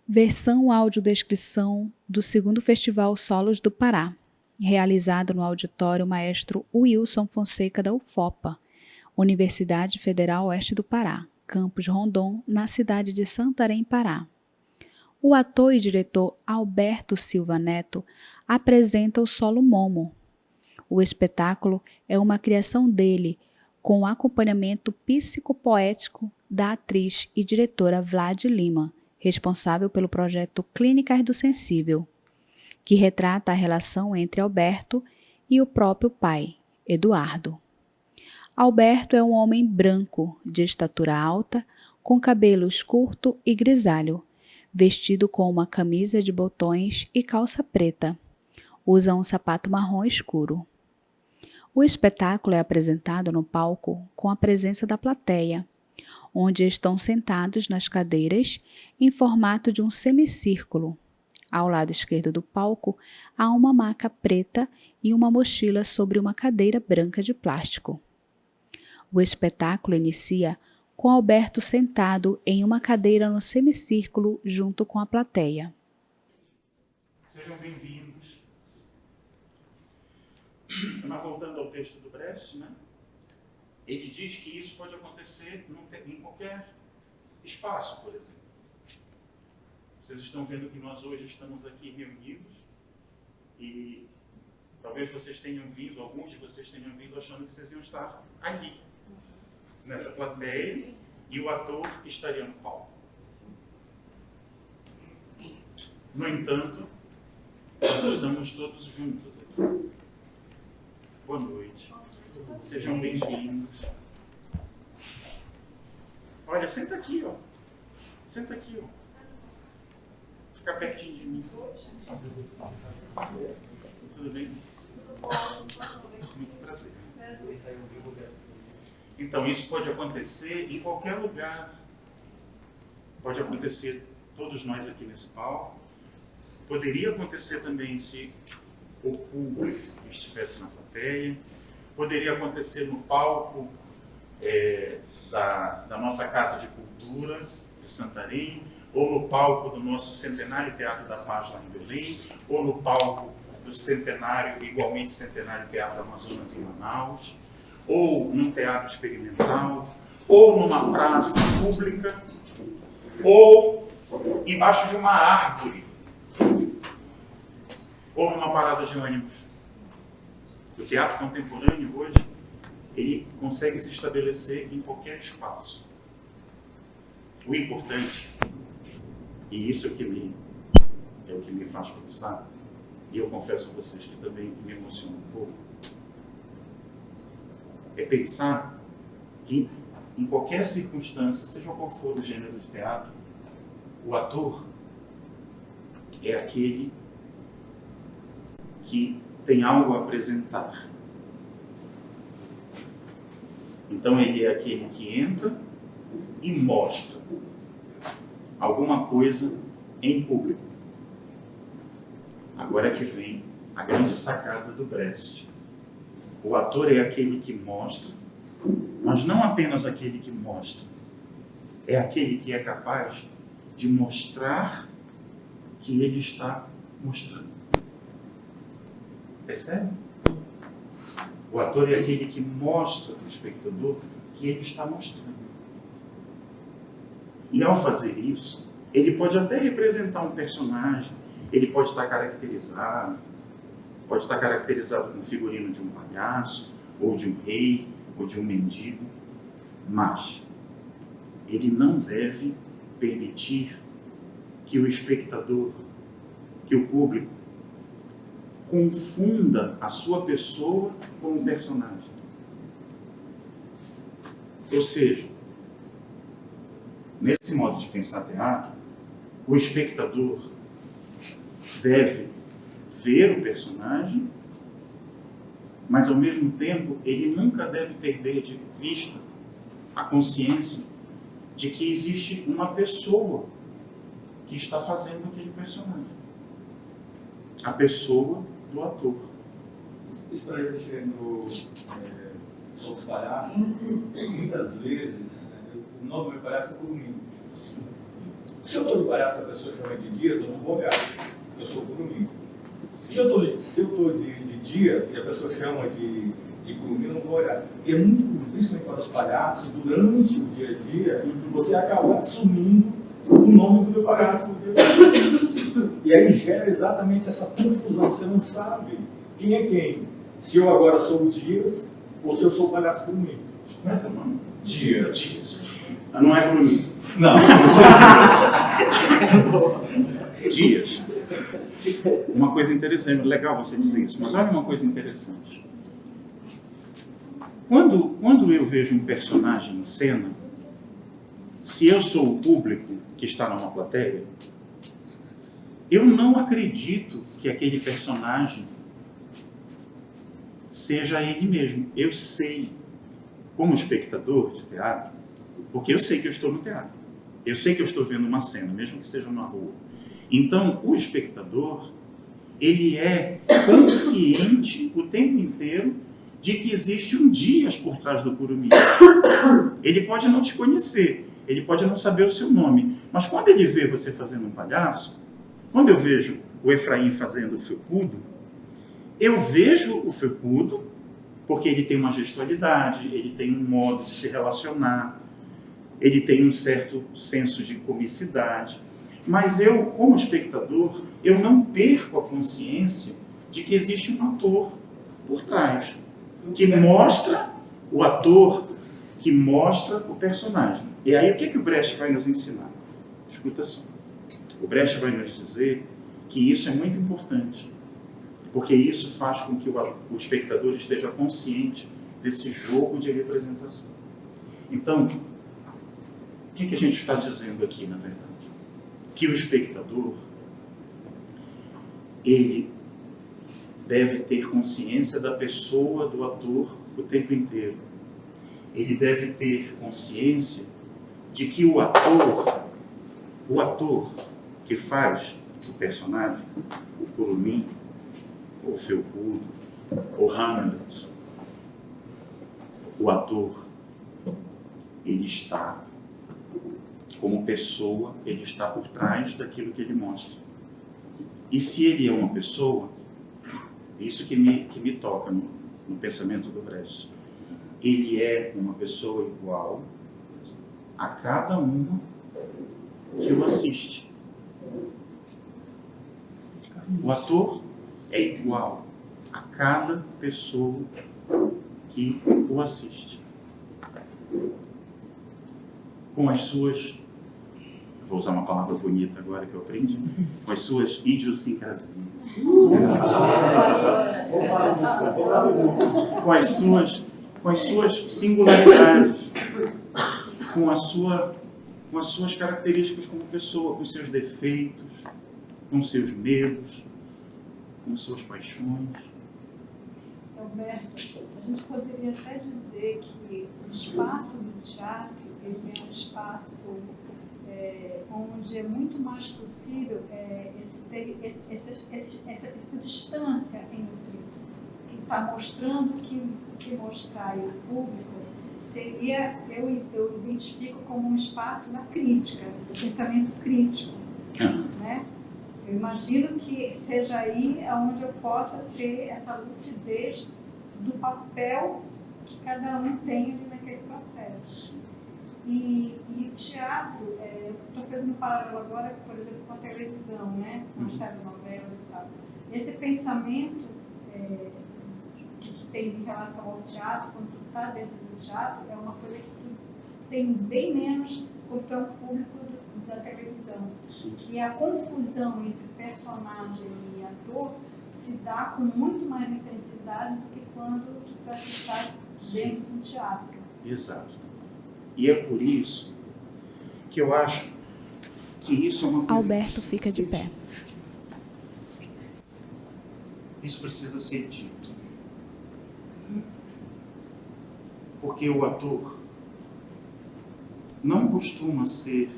Versão audiodescrição do 2º Festival Solos do Pará, realizado no Auditório Maestro Wilson Fonseca da UFOPA, Universidade Federal Oeste do Pará, Campus Rondon, na cidade de Santarém, Pará. O ator e diretor Alberto Silva Neto apresenta o solo Momo. O espetáculo é uma criação dele, com o acompanhamento psicopoético da atriz e diretora Vlad Lima, responsável pelo projeto Clínicas do Sensível, que retrata a relação entre Alberto e o próprio pai, Eduardo. Alberto é um homem branco, de estatura alta, com cabelos curto e grisalho, vestido com uma camisa de botões e calça preta. Usa um sapato marrom escuro. O espetáculo é apresentado no palco com a presença da plateia, onde estão sentados nas cadeiras em formato de um semicírculo. Ao lado esquerdo do palco há uma maca preta e uma mochila sobre uma cadeira branca de plástico. O espetáculo inicia com Alberto sentado em uma cadeira no semicírculo junto com a plateia. Sejam bem-vindos. Mas voltando ao texto do Brecht, né? Ele diz que isso pode acontecer em qualquer espaço, por exemplo. Vocês estão vendo que nós hoje estamos aqui reunidos e talvez vocês tenham vindo, alguns de vocês tenham vindo achando que vocês iam estar aqui, nessa plateia, e o ator estaria no palco. No entanto, nós estamos todos juntos aqui. Boa noite. Sejam bem-vindos. Olha, senta aqui, ó. Senta aqui, ó. Fica pertinho de mim. Tudo bem? Muito prazer. Então, isso pode acontecer em qualquer lugar. Pode acontecer todos nós aqui nesse palco. Poderia acontecer também se o público estivesse na plateia. Poderia acontecer no palco da nossa Casa de Cultura de Santarém, ou no palco do nosso Centenário Teatro da Paz lá em Belém, ou no palco do Centenário, igualmente Centenário Teatro Amazonas em Manaus, ou num teatro experimental, ou numa praça pública, ou embaixo de uma árvore, ou numa parada de ônibus. O teatro contemporâneo hoje, ele consegue se estabelecer em qualquer espaço. O importante, e isso é o que me faz pensar, e eu confesso a vocês que também me emociona um pouco, é pensar que em qualquer circunstância, seja qual for o gênero de teatro, o ator é aquele que tem algo a apresentar. Então ele é aquele que entra e mostra alguma coisa em público. Agora que vem a grande sacada do Brecht. O ator é aquele que mostra, mas não apenas aquele que mostra. É aquele que é capaz de mostrar que ele está mostrando. Percebe? O ator é aquele que mostra para o espectador que ele está mostrando. E ao fazer isso, ele pode até representar um personagem, ele pode estar caracterizado com o figurino de um palhaço, ou de um rei, ou de um mendigo, mas ele não deve permitir que o espectador, que o público, confunda a sua pessoa com o personagem. Ou seja, nesse modo de pensar teatro, o espectador deve ver o personagem, mas ao mesmo tempo ele nunca deve perder de vista a consciência de que existe uma pessoa que está fazendo aquele personagem. A pessoa do ator. Isso para eu chegar no Sol dos Palhaços, muitas vezes, o nome me parece por mim. Se eu estou de palhaço, a pessoa chama de Dias, eu não vou olhar. Eu sou Curumim. Se eu estou de Dias e a pessoa chama de Curumim, eu não vou olhar. Porque é muito comum, principalmente para os palhaços, durante o dia a dia, você acaba assumindo o nome do teu palhaço no dia a dia. E aí gera exatamente essa confusão. Você não sabe quem é quem. Se eu agora sou o Dias ou se eu sou o palhaço Curumim. Como é que é o nome? Dias. Não é Curumim. Não, Dias. Uma coisa interessante, legal você dizer isso, mas olha uma coisa interessante. Quando eu vejo um personagem em cena, se eu sou o público que está numa plateia, eu não acredito que aquele personagem seja ele mesmo. Eu sei, como espectador de teatro, porque eu sei que eu estou no teatro. Eu sei que eu estou vendo uma cena, mesmo que seja na rua. Então, o espectador, ele é consciente o tempo inteiro de que existe um Dias por trás do Curumim. Ele pode não te conhecer, ele pode não saber o seu nome, mas quando ele vê você fazendo um palhaço, quando eu vejo o Efraim fazendo o felpudo, eu vejo o felpudo porque ele tem uma gestualidade, ele tem um modo de se relacionar, ele tem um certo senso de comicidade. Mas eu, como espectador, eu não perco a consciência de que existe um ator por trás, que mostra o ator, que mostra o personagem. E aí o que o Brecht vai nos ensinar? Escuta só. O Brecht vai nos dizer que isso é muito importante, porque isso faz com que o espectador esteja consciente desse jogo de representação. Então, o que a gente está dizendo aqui, na verdade? Que o espectador, ele deve ter consciência da pessoa do ator o tempo inteiro. Ele deve ter consciência de que o ator que faz o personagem, o Curumim, o Felpudo, o Hamlet, o ator, ele está como pessoa, ele está por trás daquilo que ele mostra. E se ele é uma pessoa, isso que me toca no pensamento do Brecht, ele é uma pessoa igual a cada uma que o assiste. O ator é igual a cada pessoa que o assiste. Com as suas, vou usar uma palavra bonita agora que eu aprendi, com as suas idiosincrasias. Com as suas singularidades, com as suas características como pessoa, com seus defeitos, com seus medos, com suas paixões. Alberto, a gente poderia até dizer que o espaço do teatro ele é um espaço onde é muito mais possível essa distância entre o que está mostrando, o que mostrar e o público, seria, eu identifico como um espaço da crítica, do pensamento crítico, né? Eu imagino que seja aí onde eu possa ter essa lucidez do papel que cada um tem ali naquele processo. E o teatro, estou fazendo um paralelo agora, por exemplo, com a televisão, né? Com as telenovelas e tal. Esse pensamento que tu tem em relação ao teatro, quando tu está dentro do teatro, é uma coisa que tu tem bem menos quando tu é um público da televisão. Sim. Que a confusão entre personagem e ator se dá com muito mais intensidade do que quando tu está dentro do teatro. Exato. E é por isso que eu acho que isso é uma coisa... Alberto fica de pé. Isso precisa ser dito. Porque o ator não costuma ser,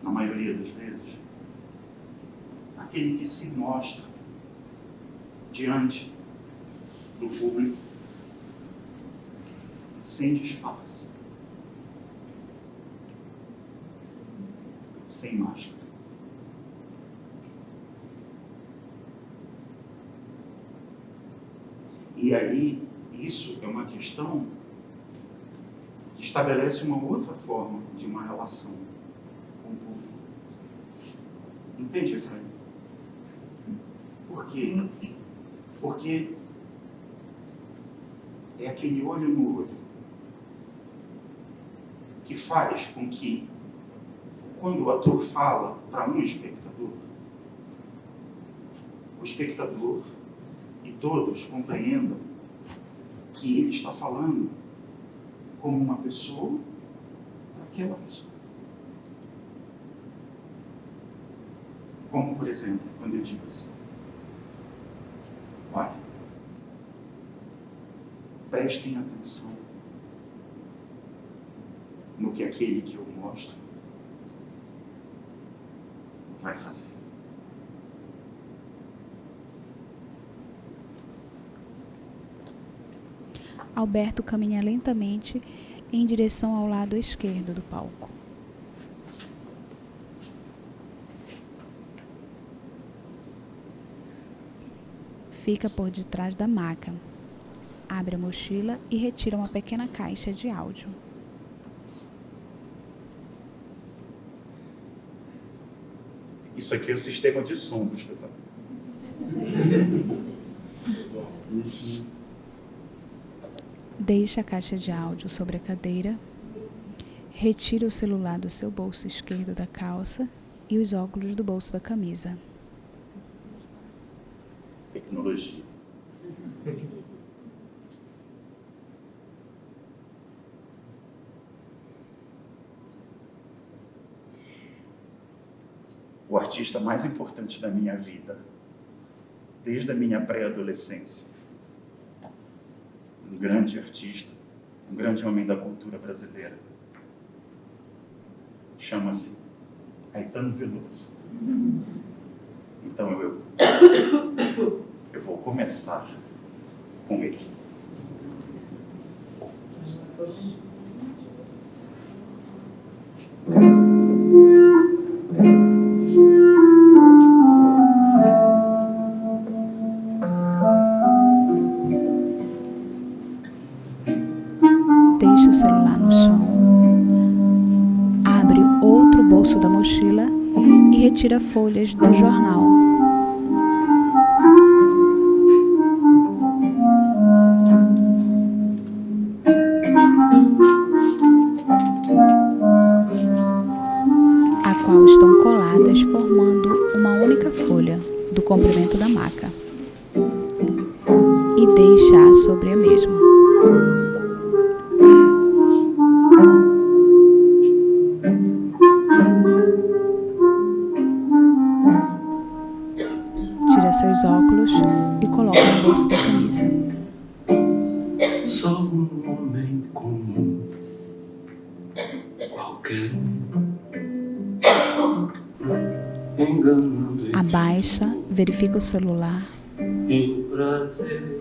na maioria das vezes, aquele que se mostra diante do público sem disfarce. sem máscara. E aí, isso é uma questão que estabelece uma outra forma de uma relação com o público. Entende, Efraim? Por quê? Porque é aquele olho no olho que faz com que, quando o ator fala para um espectador, o espectador e todos compreendam que ele está falando como uma pessoa para aquela pessoa. Como, por exemplo, quando eu digo assim: olha, prestem atenção no que aquele que eu mostro vai fazer. Alberto caminha lentamente em direção ao lado esquerdo do palco. Fica por detrás da maca. Abre a mochila e retira uma pequena caixa de áudio. Isso aqui é o sistema de som do espetáculo. Deixa a caixa de áudio sobre a cadeira, retira o celular do seu bolso esquerdo da calça e os óculos do bolso da camisa. Tecnologia. O artista mais importante da minha vida, desde a minha pré-adolescência, um grande artista, um grande homem da cultura brasileira, chama-se Caetano Veloso. Então eu vou começar com ele. Deixa o celular no chão, abre outro bolso da mochila e retira folhas do jornal. A qual estão coladas formando uma única folha do comprimento da maca. E deixa-a sobre a mesma. Tira seus óculos e coloca no bolso da camisa. Sou um homem comum, qualquer enganando Abaixa, verifica o celular, em prazer.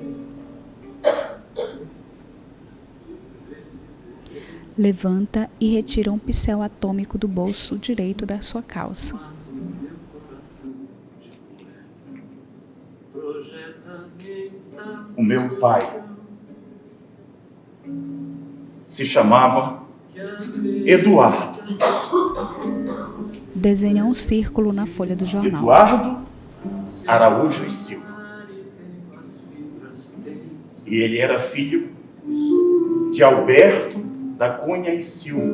levanta e retira um pincel atômico do bolso direito da sua calça. Mas o meu coração de poeta projeta-me O meu pai se chamava Eduardo. Desenha um círculo na folha do jornal. Eduardo Araújo e Silva. E ele era filho de Alberto da Cunha e Silva,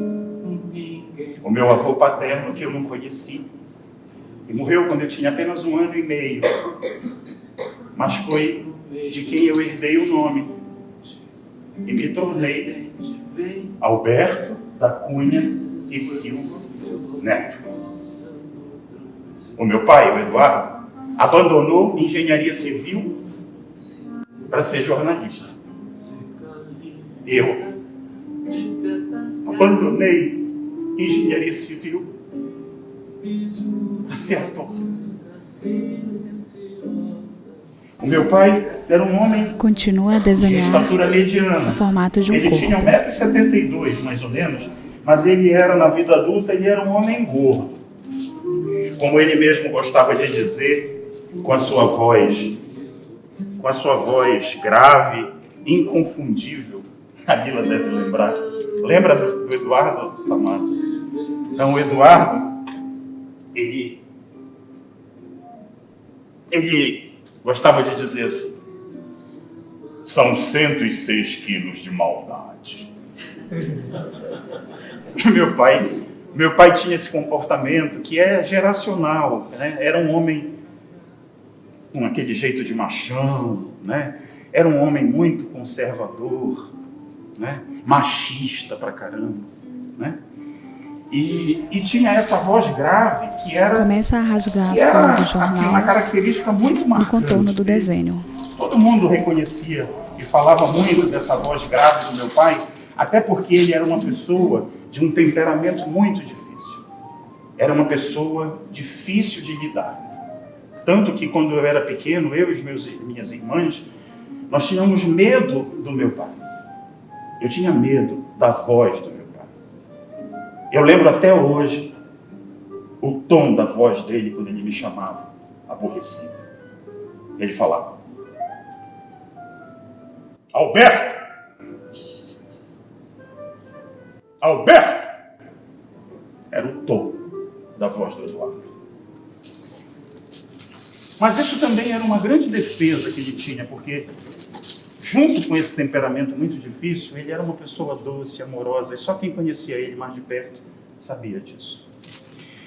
o meu avô paterno, que eu não conheci, e morreu quando eu tinha apenas 1 ano e meio, mas foi de quem eu herdei o nome e me tornei Alberto da Cunha e Silva Neto. O meu pai, o Eduardo, abandonou engenharia civil para ser jornalista. Eu abandonei engenharia civil para ser ator. O meu pai era um homem Continua a de desenhar estatura o mediana. formato de um Ele tinha corpo. 1,72 m, mais ou menos, mas ele era, na vida adulta, ele era um homem gordo. como ele mesmo gostava de dizer, com a sua voz grave, inconfundível. A Lila deve lembrar. Lembra do Eduardo, Amado? Então, o Eduardo, ele gostava de dizer assim: são 106 quilos de maldade. Meu pai tinha esse comportamento que é geracional, né? Era um homem com aquele jeito de machão, né? Era um homem muito conservador, né? Machista pra caramba, né? E tinha essa voz grave que era... Começa a rasgar que a folha era do jornal assim, uma característica muito no marcante contorno do dele. desenho. Todo mundo reconhecia e falava muito dessa voz grave do meu pai, até porque ele era uma pessoa de um temperamento muito difícil. Era uma pessoa difícil de lidar. Tanto que quando eu era pequeno, eu e minhas irmãs, nós tínhamos medo do meu pai. Eu tinha medo da voz do meu pai. Eu lembro até hoje o tom da voz dele quando ele me chamava, aborrecido. Ele falava: Alberto! Alberto! Era o tom da voz do Eduardo. Mas isso também era uma grande defesa que ele tinha, porque junto com esse temperamento muito difícil, ele era uma pessoa doce, amorosa, e só quem conhecia ele mais de perto sabia disso.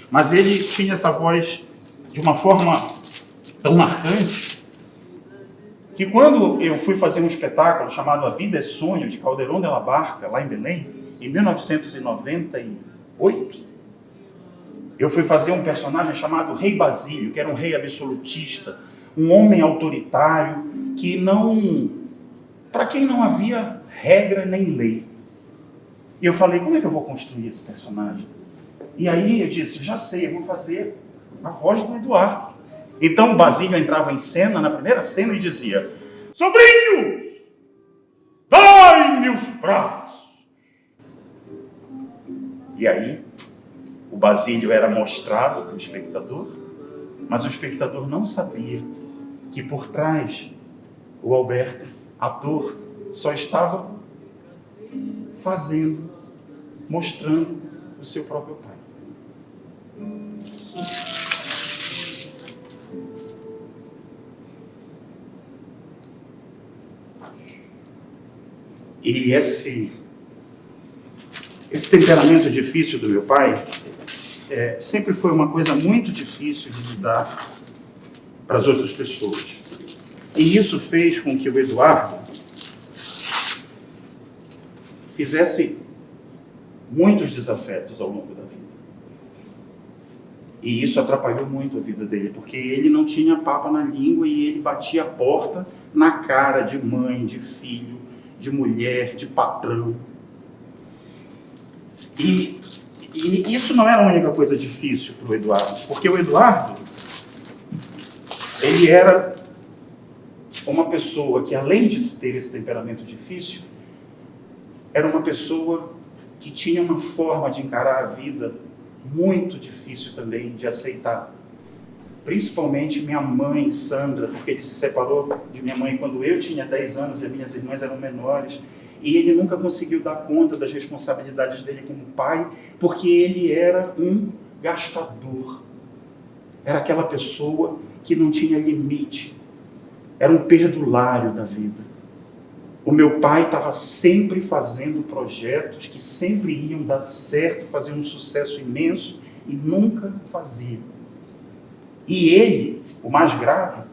Mas ele tinha essa voz de uma forma tão marcante que quando eu fui fazer um espetáculo chamado A Vida é Sonho, de Caldeirão de la Barca, lá em Belém, em 1998, eu fui fazer um personagem chamado Rei Basílio, que era um rei absolutista, um homem autoritário, que para quem não havia regra nem lei. E eu falei: como é que eu vou construir esse personagem? E aí eu disse: já sei, eu vou fazer a voz do Eduardo. Então o Basílio entrava em cena, na primeira cena, e dizia: sobrinhos, dai-me os braços. E aí o Basílio era mostrado para o espectador, mas o espectador não sabia que por trás o Alberto, ator, só estava fazendo, mostrando o seu próprio pai. E esse temperamento difícil do meu pai sempre foi uma coisa muito difícil de lidar para as outras pessoas. E isso fez com que o Eduardo fizesse muitos desafetos ao longo da vida. E isso atrapalhou muito a vida dele, porque ele não tinha papa na língua e ele batia a porta na cara de mãe, de filho, de mulher, de patrão. E isso não era a única coisa difícil para o Eduardo, porque o Eduardo, ele era uma pessoa que, além de ter esse temperamento difícil, era uma pessoa que tinha uma forma de encarar a vida muito difícil também de aceitar. Principalmente minha mãe, Sandra, porque ele se separou de minha mãe quando eu tinha 10 anos e as minhas irmãs eram menores. E ele nunca conseguiu dar conta das responsabilidades dele como pai, porque ele era um gastador. Era aquela pessoa que não tinha limite. Era um perdulário da vida. O meu pai estava sempre fazendo projetos que sempre iam dar certo, faziam um sucesso imenso e nunca faziam. E ele, o mais grave,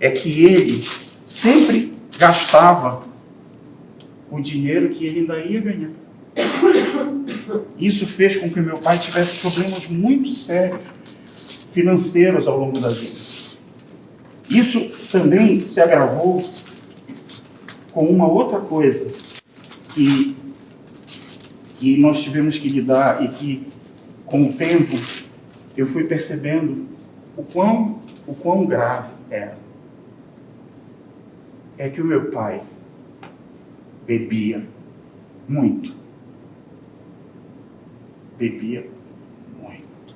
é que ele sempre gastava o dinheiro que ele ainda ia ganhar. Isso fez com que meu pai tivesse problemas muito sérios financeiros ao longo da vida. Isso também se agravou com uma outra coisa que nós tivemos que lidar e que, com o tempo, eu fui percebendo o quão grave era. É que o meu pai bebia muito. Bebia muito.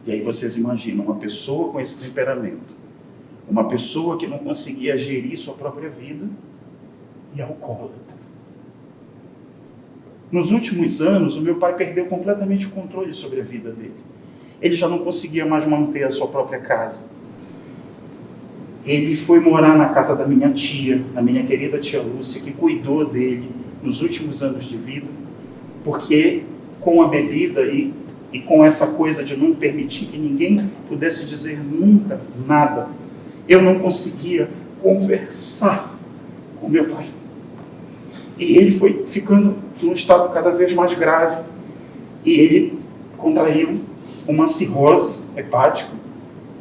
E aí vocês imaginam uma pessoa com esse temperamento, uma pessoa que não conseguia gerir sua própria vida e alcoólatra. Nos últimos anos, o meu pai perdeu completamente o controle sobre a vida dele. Ele já não conseguia mais manter a sua própria casa. Ele foi morar na casa da minha tia, da minha querida tia Lúcia, que cuidou dele nos últimos anos de vida, porque com a bebida e com essa coisa de não permitir que ninguém pudesse dizer nunca nada, eu não conseguia conversar com meu pai. E ele foi ficando num estado cada vez mais grave. E ele contraiu uma cirrose hepática,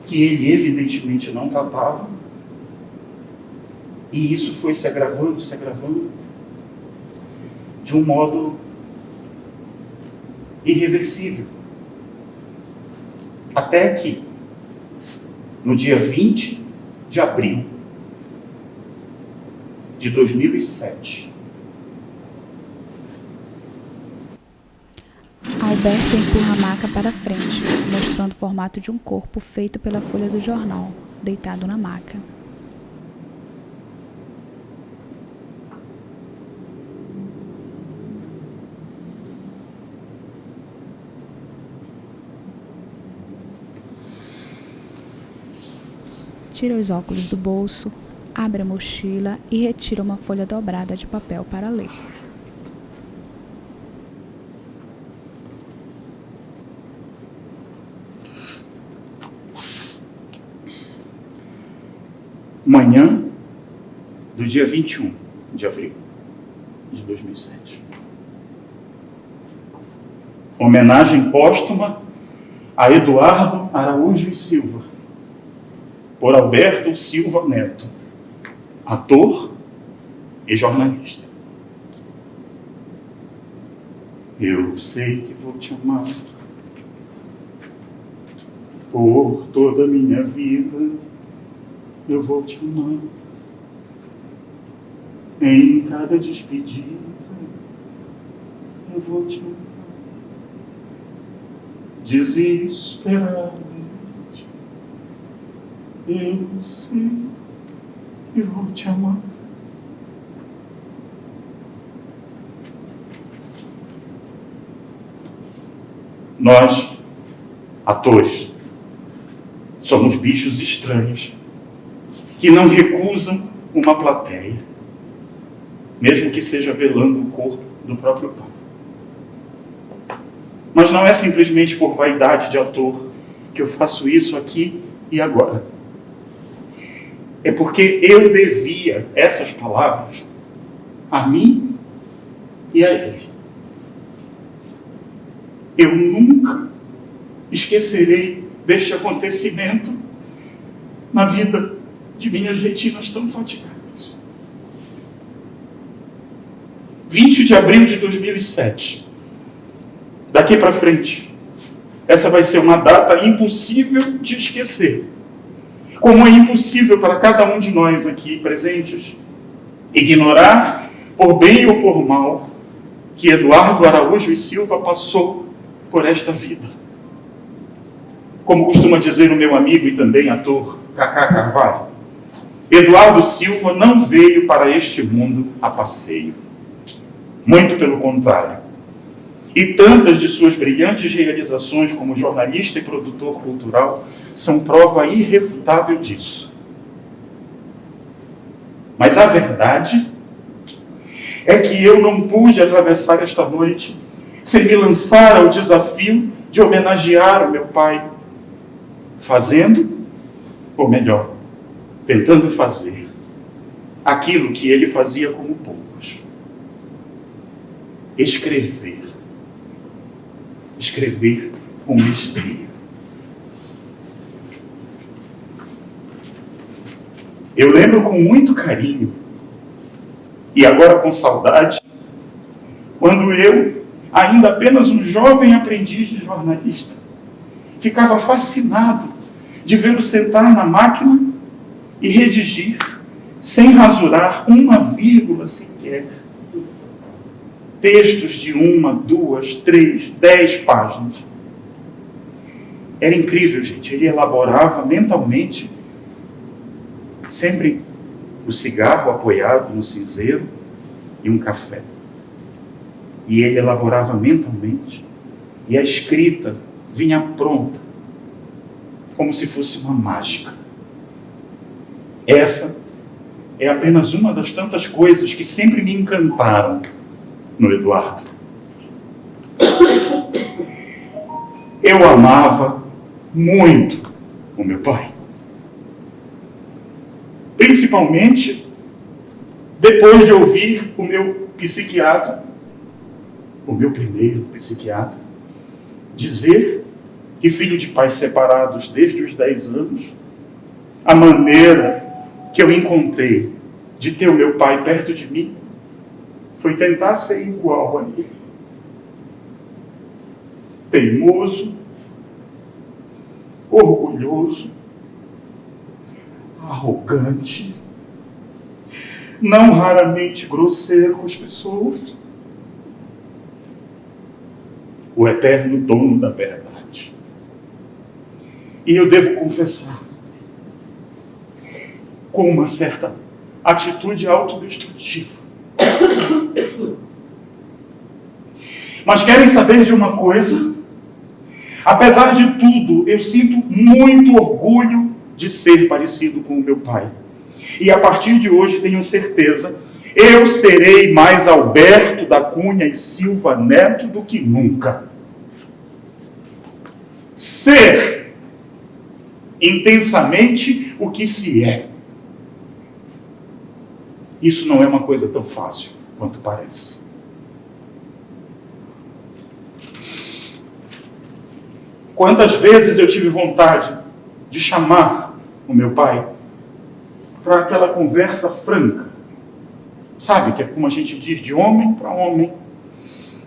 que ele evidentemente não tratava. E isso foi se agravando, de um modo irreversível. Até que, no dia 20 de abril de 2007, Alberto empurra a maca para frente, mostrando o formato de um corpo feito pela folha do jornal, deitado na maca. Tira os óculos do bolso, abre a mochila e retira uma folha dobrada de papel para ler. Manhã do dia 21 de abril de 2007. Homenagem póstuma a Eduardo Araújo e Silva, por Alberto Silva Neto, ator e jornalista. Eu sei que vou te amar por toda a minha vida. Eu vou te amar em cada despedida. Eu vou te amar desesperadamente. Eu sei que vou te amar. Nós, atores, somos bichos estranhos que não recusam uma plateia, mesmo que seja velando o corpo do próprio pai. Mas não é simplesmente por vaidade de ator que eu faço isso aqui e agora. É porque eu devia essas palavras a mim e a ele. Eu nunca esquecerei deste acontecimento na vida de minhas retinas tão fatigadas. 20 de abril de 2007. Daqui para frente, essa vai ser uma data impossível de esquecer. Como é impossível para cada um de nós aqui presentes ignorar, por bem ou por mal, que Eduardo Araújo e Silva passou por esta vida. Como costuma dizer o meu amigo e também ator Cacá Carvalho, Eduardo Silva não veio para este mundo a passeio. Muito pelo contrário. E tantas de suas brilhantes realizações como jornalista e produtor cultural são prova irrefutável disso. Mas a verdade é que eu não pude atravessar esta noite sem me lançar ao desafio de homenagear o meu pai, fazendo, ou melhor, tentando fazer aquilo que ele fazia como poucos. Escrever com mestria. Eu lembro com muito carinho, e agora com saudade, quando eu, ainda apenas um jovem aprendiz de jornalista, ficava fascinado de vê-lo sentar na máquina e redigir, sem rasurar uma vírgula sequer, textos de 1, 2, 3, 10 páginas. Era incrível, gente. Ele elaborava mentalmente, sempre o cigarro apoiado no cinzeiro e um café. E ele elaborava mentalmente. E a escrita vinha pronta, como se fosse uma mágica. Essa é apenas uma das tantas coisas que sempre me encantaram no Eduardo. Eu amava muito o meu pai. Principalmente depois de ouvir o meu psiquiatra, o meu primeiro psiquiatra, dizer que filho de pais separados desde os 10 anos, a maneira que eu encontrei de ter o meu pai perto de mim foi tentar ser igual a ele. Teimoso, orgulhoso, arrogante, não raramente grosseiro com as pessoas, o eterno dono da verdade. E eu devo confessar, com uma certa atitude autodestrutiva. Mas querem saber de uma coisa? Apesar de tudo, eu sinto muito orgulho de ser parecido com o meu pai. E a partir de hoje tenho certeza, eu serei mais Alberto da Cunha e Silva Neto do que nunca. Ser intensamente o que se é. Isso não é uma coisa tão fácil quanto parece. Quantas vezes eu tive vontade de chamar o meu pai para aquela conversa franca, sabe, que é como a gente diz, de homem para homem,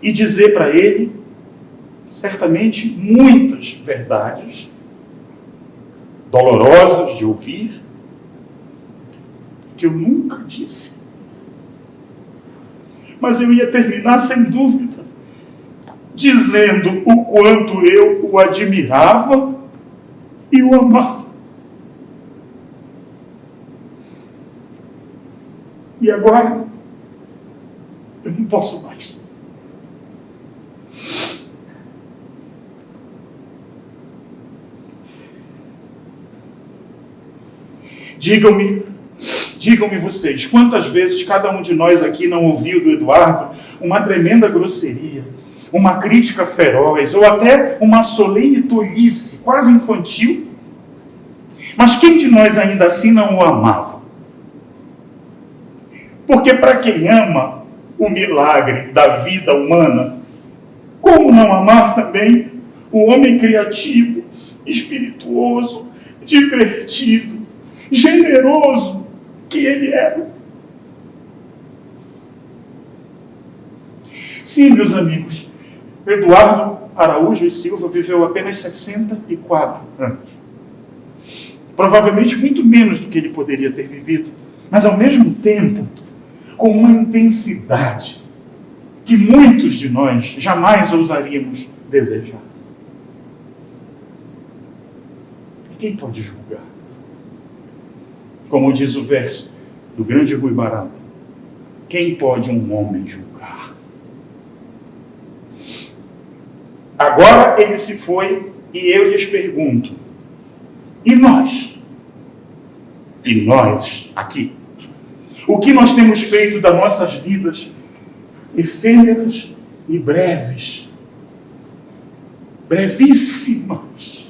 e dizer para ele, certamente, muitas verdades dolorosas de ouvir, que eu nunca disse. Mas eu ia terminar, sem dúvida, dizendo o quanto eu o admirava e o amava. E agora, eu não posso mais. Digam-me vocês, quantas vezes cada um de nós aqui não ouviu do Eduardo uma tremenda grosseria, uma crítica feroz, ou até uma solene tolice, quase infantil? Mas quem de nós ainda assim não o amava? Porque para quem ama o milagre da vida humana, como não amar também o homem criativo, espirituoso, divertido, generoso que ele era? Sim, meus amigos, Eduardo Araújo e Silva viveu apenas 64 anos. Provavelmente muito menos do que ele poderia ter vivido, mas ao mesmo tempo com uma intensidade que muitos de nós jamais ousaríamos desejar. E quem pode julgar? Como diz o verso do grande Rui Barata, quem pode um homem julgar? Agora ele se foi e eu lhes pergunto, e nós? E nós aqui? O que nós temos feito das nossas vidas efêmeras e breves? Brevíssimas.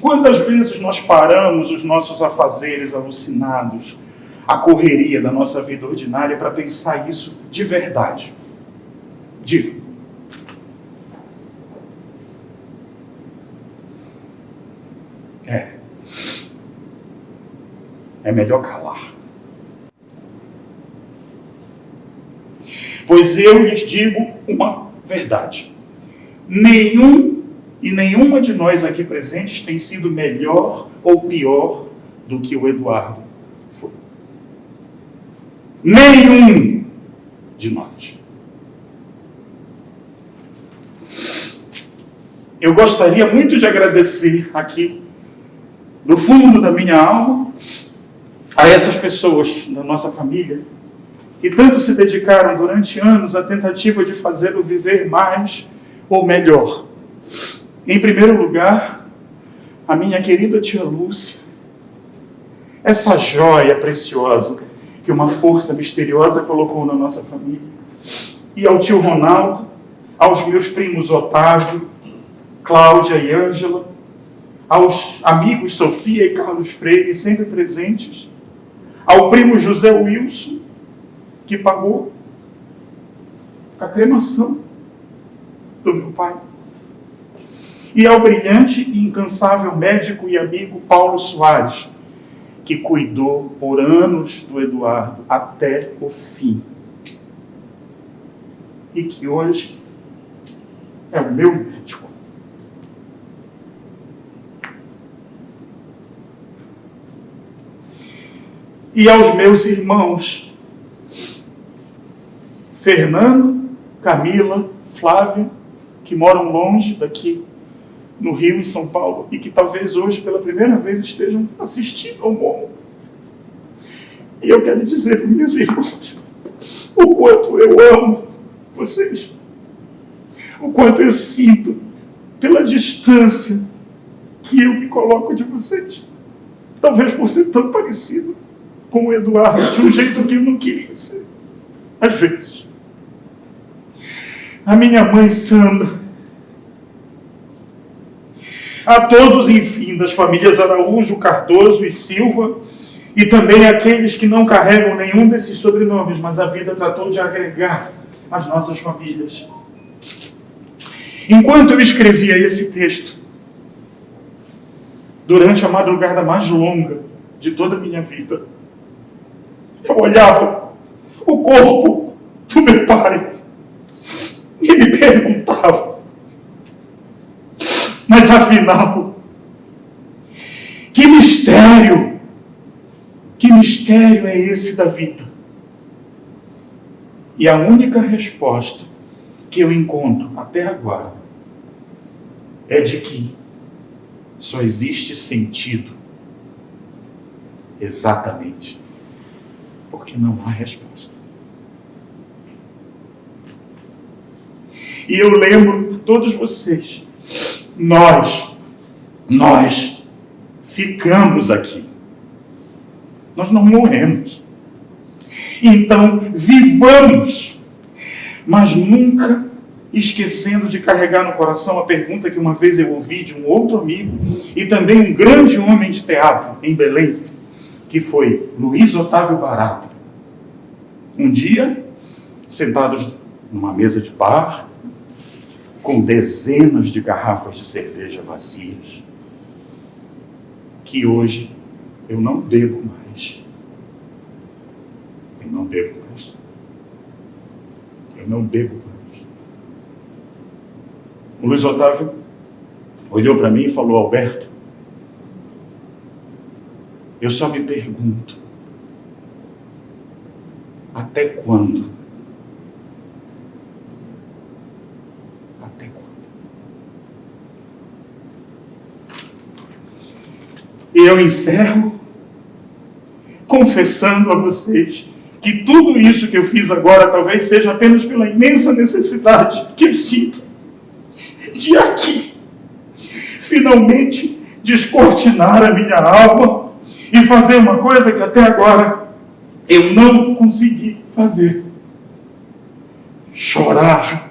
Quantas vezes nós paramos os nossos afazeres alucinados, a correria da nossa vida ordinária, para pensar isso de verdade? Digo. É melhor calar. Pois eu lhes digo uma verdade. Nenhum e nenhuma de nós aqui presentes tem sido melhor ou pior do que o Eduardo foi. Nenhum de nós. eu gostaria muito de agradecer aqui, do fundo da minha alma, a essas pessoas da nossa família, que tanto se dedicaram durante anos à tentativa de fazê-lo viver mais ou melhor. Em primeiro lugar, a minha querida tia Lúcia, essa joia preciosa que uma força misteriosa colocou na nossa família. E ao tio Ronaldo, aos meus primos Otávio, Cláudia e Ângela, aos amigos Sofia e Carlos Freire, sempre presentes, ao primo José Wilson, que pagou a cremação do meu pai, e ao brilhante e incansável médico e amigo Paulo Soares, que cuidou por anos do Eduardo até o fim, e que hoje é o meu médico. E aos meus irmãos Fernando, Camila, Flávia, que moram longe daqui, no Rio, em São Paulo, e que talvez hoje, pela primeira vez, estejam assistindo ao morro. E eu quero dizer para os meus irmãos o quanto eu amo vocês, o quanto eu sinto pela distância que eu me coloco de vocês. Talvez por ser tão parecido com o Eduardo, de um jeito que eu não queria ser, às vezes. A minha mãe Sandra, a todos, enfim, das famílias Araújo, Cardoso e Silva, e também aqueles que não carregam nenhum desses sobrenomes, mas a vida tratou de agregar às nossas famílias. Enquanto eu escrevia esse texto, durante a madrugada mais longa de toda a minha vida, eu olhava o corpo do meu pai e me perguntava: mas afinal, que mistério é esse da vida? E a única resposta que eu encontro até agora é de que só existe sentido exatamente porque não há resposta. E eu lembro todos vocês, nós ficamos aqui. Nós não morremos. Então, vivamos, mas nunca esquecendo de carregar no coração a pergunta que uma vez eu ouvi de um outro amigo e também um grande homem de teatro em Belém, que foi Luiz Otávio Barata. Um dia, sentados numa mesa de bar, com dezenas de garrafas de cerveja vazias, que hoje eu não bebo mais. Eu não bebo mais. Eu não bebo mais. O Luiz Otávio olhou para mim e falou: Alberto, eu só me pergunto, até quando? Até quando? E eu encerro confessando a vocês que tudo isso que eu fiz agora talvez seja apenas pela imensa necessidade que eu sinto de aqui, finalmente, descortinar a minha alma e fazer uma coisa que até agora eu não consegui fazer: chorar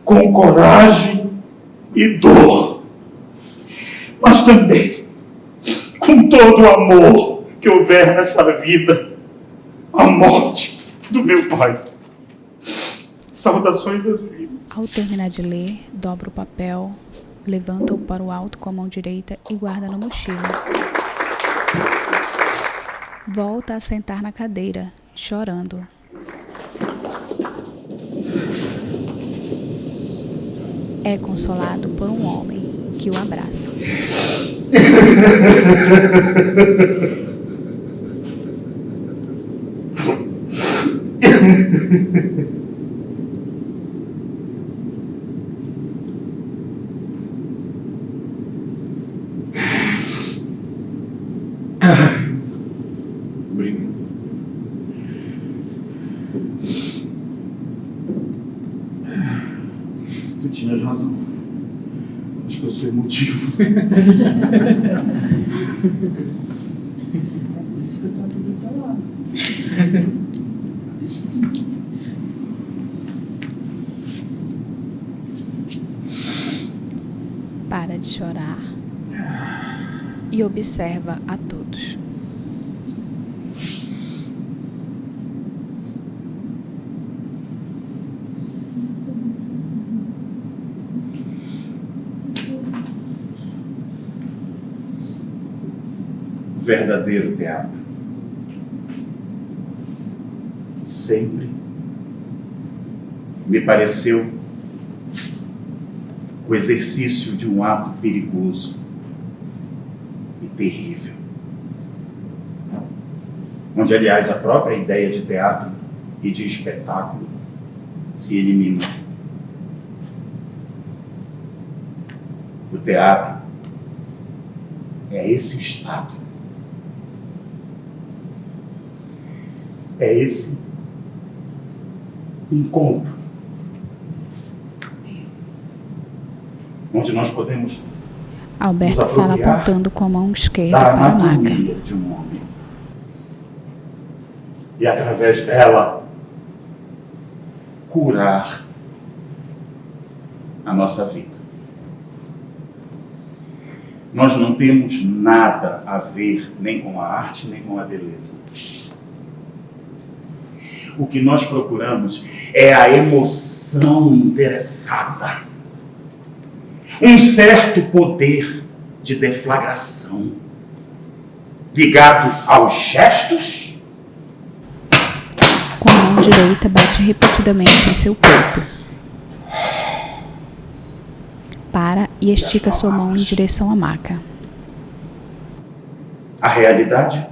com coragem e dor, mas também com todo o amor que houver nessa vida, a morte do meu pai. Saudações a vida. Ao terminar de ler, dobra o papel, levanta-o para o alto com a mão direita e guarda na mochila. Volta a sentar na cadeira, chorando. É consolado por um homem que o abraça. Tinhas razão. Acho que eu sou emotivo. Por isso que eu estou aqui do teu lado. Para de chorar e observa a todos. Verdadeiro teatro sempre me pareceu o exercício de um ato perigoso e terrível, onde, aliás, a própria ideia de teatro e de espetáculo se elimina. O teatro é esse estado, é esse encontro, onde nós podemos Alberto nos fala apropriar apontando com a mão esquerda da para a maca. anatomia de um homem. E através dela, curar a nossa vida. Nós não temos nada a ver nem com a arte, nem com a beleza. O que nós procuramos é a emoção interessada. Um certo poder de deflagração, ligado aos gestos. Com a mão direita bate repetidamente em seu peito. Para e estica sua mão em direção à maca. A realidade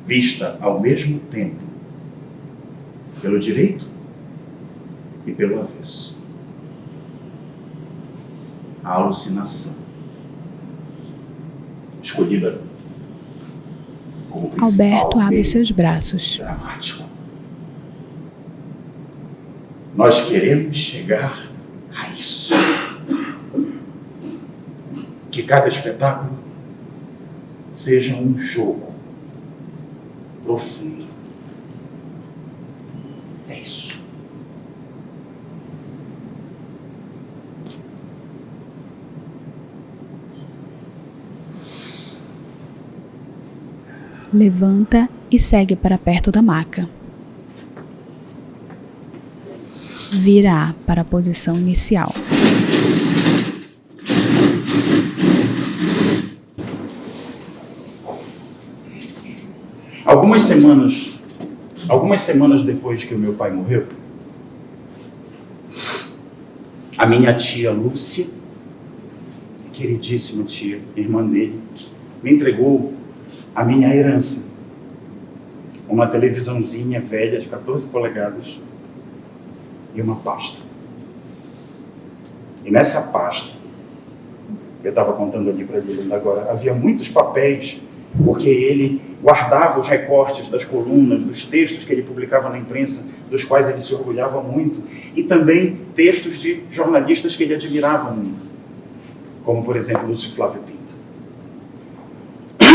vista ao mesmo tempo pelo direito e pelo avesso. A alucinação escolhida como principal Alberto abre meio seus braços. dramático. Nós queremos chegar a isso. Que cada espetáculo seja um jogo profundo. É isso. Levanta e segue para perto da maca. Vira para a posição inicial. Algumas semanas depois que o meu pai morreu, a minha tia Lúcia, queridíssima tia, irmã dele, me entregou a minha herança. Uma televisãozinha velha de 14 polegadas e uma pasta. E nessa pasta, eu estava contando ali para ele ainda agora, havia muitos papéis, porque ele guardava os recortes das colunas, dos textos que ele publicava na imprensa, dos quais ele se orgulhava muito, e também textos de jornalistas que ele admirava muito, como, por exemplo, Lúcio Flávio Pinto.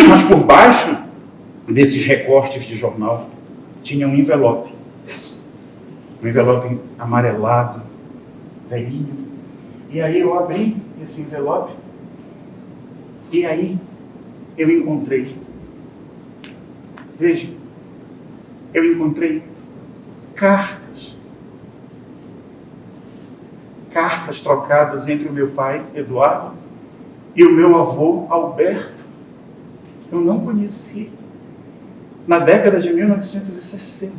Mas por baixo desses recortes de jornal tinha um envelope amarelado, velhinho. E aí eu abri esse envelope e aí eu encontrei, veja, eu encontrei cartas trocadas entre o meu pai, Eduardo, e o meu avô, Alberto. Eu não conheci na década de 1960.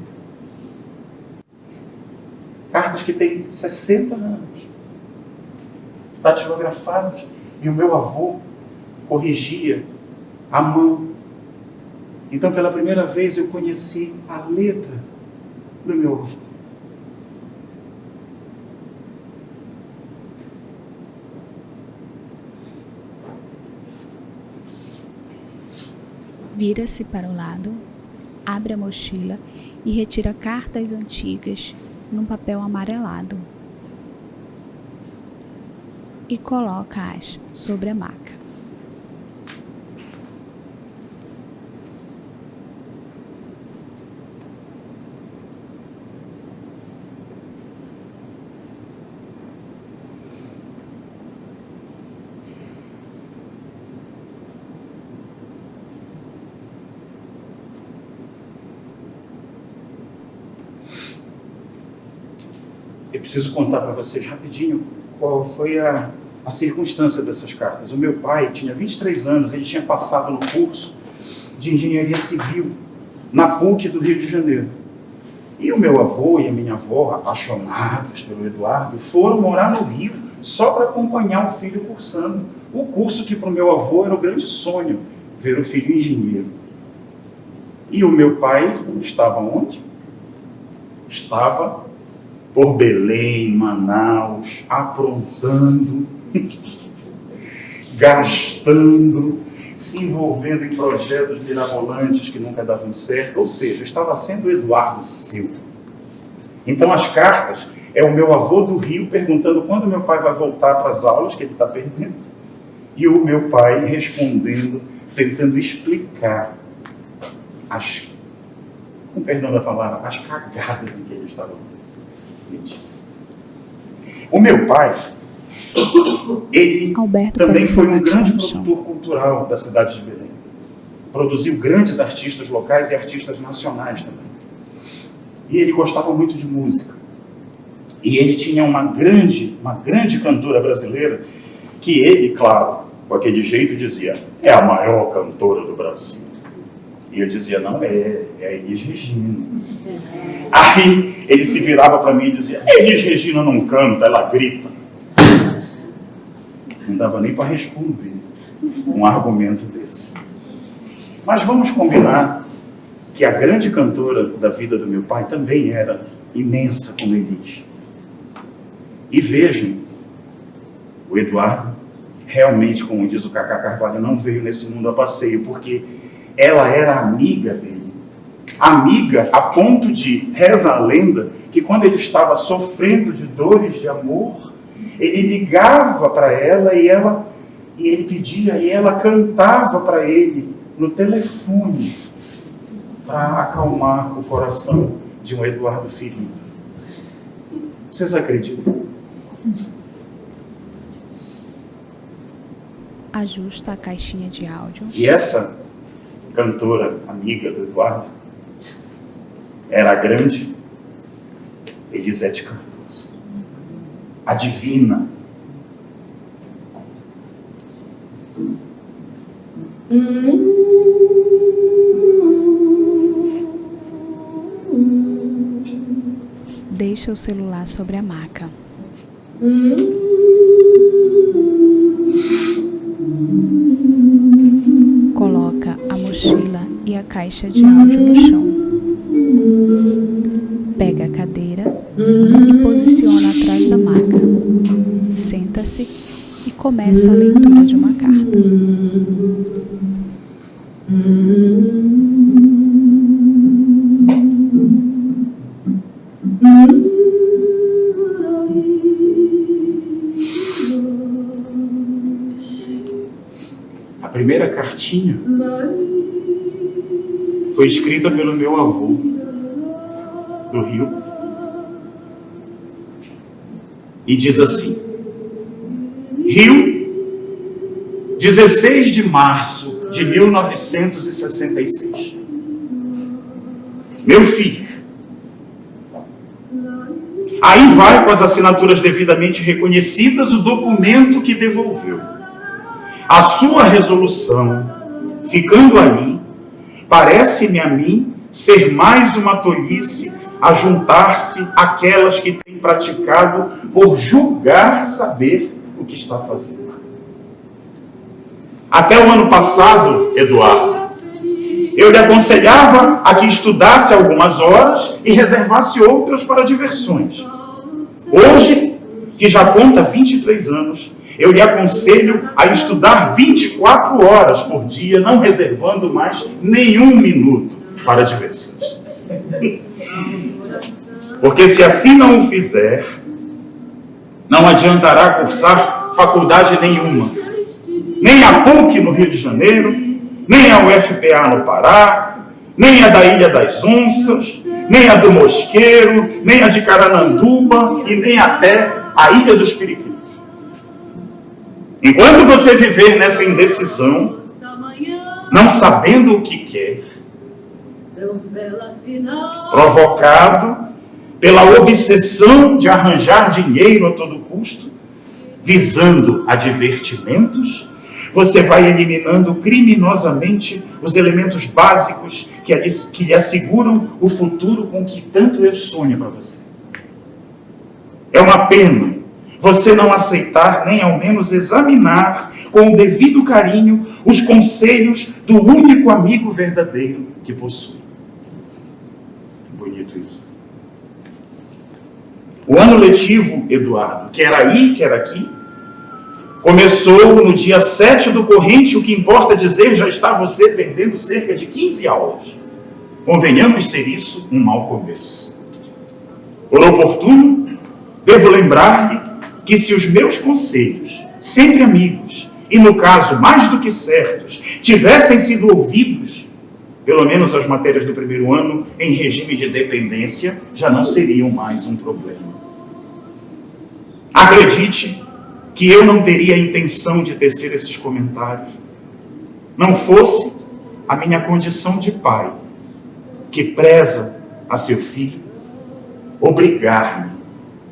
Cartas que têm 60 anos, datilografadas, e o meu avô corrigia à mão. Então, pela primeira vez, eu conheci a letra do meu avô. Vira-se para o lado, abre a mochila e retira cartas antigas num papel amarelado. e coloca-as sobre a maca. Eu preciso contar para vocês rapidinho qual foi a circunstância dessas cartas. O meu pai tinha 23 anos, ele tinha passado no curso de engenharia civil na PUC do Rio de Janeiro. E o meu avô e a minha avó, apaixonados pelo Eduardo, foram morar no Rio só para acompanhar o filho cursando o curso que para o meu avô era o grande sonho, ver o filho engenheiro. E o meu pai estava onde? Estava por Belém, Manaus, aprontando, gastando, se envolvendo em projetos mirabolantes que nunca davam certo, ou seja, estava sendo Eduardo Silva. Então as cartas é o meu avô do Rio perguntando quando meu pai vai voltar para as aulas, que ele está perdendo, e o meu pai respondendo, tentando explicar com perdão da palavra, as cagadas em que ele estava. O meu pai, ele Alberto também foi um Celular está grande no chão. produtor cultural da cidade de Belém. Produziu grandes artistas locais e artistas nacionais também. E ele gostava muito de música. E ele tinha uma grande cantora brasileira que ele, claro, com aquele jeito dizia, é a maior cantora do Brasil. E eu dizia, não é a Elis Regina. Aí ele se virava para mim e dizia, Elis Regina não canta, ela grita. Não dava nem para responder um argumento desse. Mas vamos combinar que a grande cantora da vida do meu pai também era imensa como Elis. E vejam, o Eduardo realmente, como diz o Cacá Carvalho, não veio nesse mundo a passeio, porque ela era amiga dele. Amiga a ponto de, reza a lenda, que quando ele estava sofrendo de dores de amor, ele ligava para ela e ele pedia, e ela cantava para ele no telefone para acalmar o coração de um Eduardo ferido. Vocês acreditam? Ajusta a caixinha de áudio. E essa cantora amiga do Eduardo era a grande Elisete Cardoso, a divina. Deixa o celular sobre a maca. Coloca a mochila e a caixa de áudio no chão. Pega a cadeira e posiciona atrás da maca. Senta-se e começa a leitura de uma carta. A primeira cartinha foi escrita pelo meu avô do Rio e diz assim: Rio, 16 de março de 1966. Meu filho, aí vai com as assinaturas devidamente reconhecidas o documento que devolveu. A sua resolução, ficando aí, parece-me a mim ser mais uma tolice a juntar-se àquelas que têm praticado por julgar saber o que está fazendo. Até o ano passado, Eduardo, eu lhe aconselhava a que estudasse algumas horas e reservasse outras para diversões. Hoje, que já conta 23 anos, eu lhe aconselho a estudar 24 horas por dia, não reservando mais nenhum minuto para diversões. Porque se assim não o fizer, não adiantará cursar faculdade nenhuma. Nem a PUC no Rio de Janeiro, nem a UFPA no Pará, nem a da Ilha das Onças, nem a do Mosqueiro, nem a de Carananduba e nem até a Ilha dos Periquitos. Enquanto você viver nessa indecisão, não sabendo o que quer, provocado pela obsessão de arranjar dinheiro a todo custo, visando advertimentos, você vai eliminando criminosamente os elementos básicos que lhe asseguram o futuro com que tanto eu sonho para você. É uma pena você não aceitar, nem ao menos examinar com o devido carinho os conselhos do único amigo verdadeiro que possui. Bonito isso. O ano letivo, Eduardo, quer aí, quer aqui, começou no dia 7 do corrente. O que importa dizer, já está você perdendo cerca de 15 aulas. Convenhamos ser isso um mau começo. Por oportuno, devo lembrar-lhe que se os meus conselhos, sempre amigos, e no caso mais do que certos, tivessem sido ouvidos, pelo menos as matérias do primeiro ano em regime de dependência já não seriam mais um problema. Acredite que eu não teria a intenção de tecer esses comentários, não fosse a minha condição de pai, que preza a seu filho, obrigar-me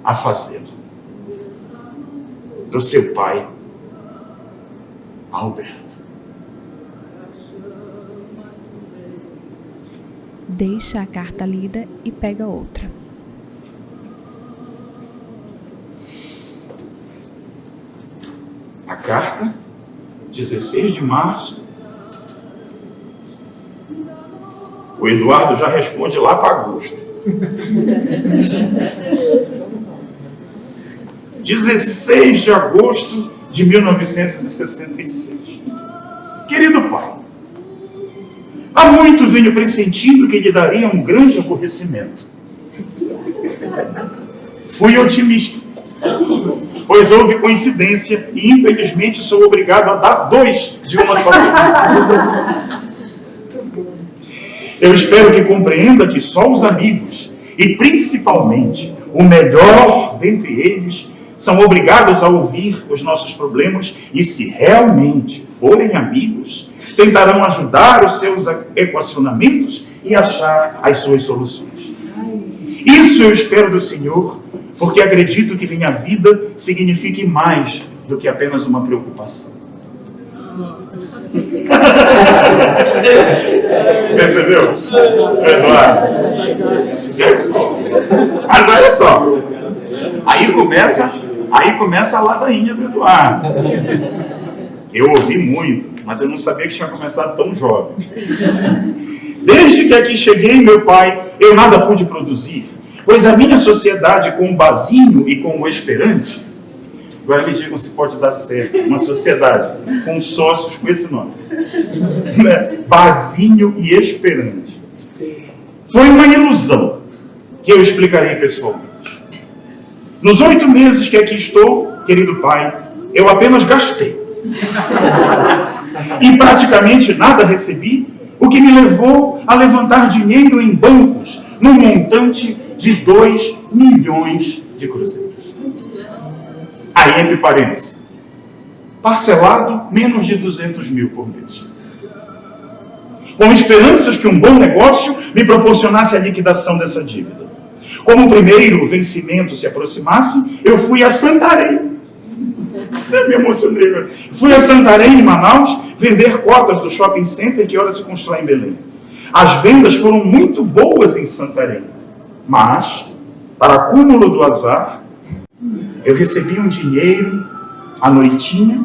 a fazê-lo. Do seu pai, Alberto. Deixa a carta lida e pega outra. A carta, 16 de março. O Eduardo já responde lá para agosto. 16 de agosto de 1966. Querido pai, há muito venho pressentindo que lhe daria um grande aborrecimento. Fui otimista, pois houve coincidência e infelizmente sou obrigado a dar 2 de uma só vez. Eu espero que compreenda que só os amigos, e principalmente o melhor dentre eles, são obrigados a ouvir os nossos problemas e, se realmente forem amigos, tentarão ajudar os seus equacionamentos e achar as suas soluções. Isso eu espero do Senhor, porque acredito que minha vida signifique mais do que apenas uma preocupação. Percebeu? Eduardo. Mas olha só, aí começa a ladainha do Eduardo. Eu ouvi muito, mas eu não sabia que tinha começado tão jovem. Desde que aqui cheguei, meu pai, eu nada pude produzir, pois a minha sociedade com o Bazinho e com o Esperante, agora me digam se pode dar certo, uma sociedade com sócios com esse nome, Bazinho e Esperante, foi uma ilusão, que eu explicarei pessoalmente. Nos 8 meses que aqui estou, querido pai, eu apenas gastei. E praticamente nada recebi, o que me levou a levantar dinheiro em bancos num montante de 2 milhões de cruzeiros. Aí, entre parênteses, parcelado menos de 200 mil por mês. Com esperanças que um bom negócio me proporcionasse a liquidação dessa dívida. Como o primeiro vencimento se aproximasse, eu fui a Santarém. Até me emocionei. Fui a Santarém, em Manaus, vender cotas do shopping center que ora se constrói em Belém. As vendas foram muito boas em Santarém, mas, para acúmulo do azar, eu recebi um dinheiro à noitinha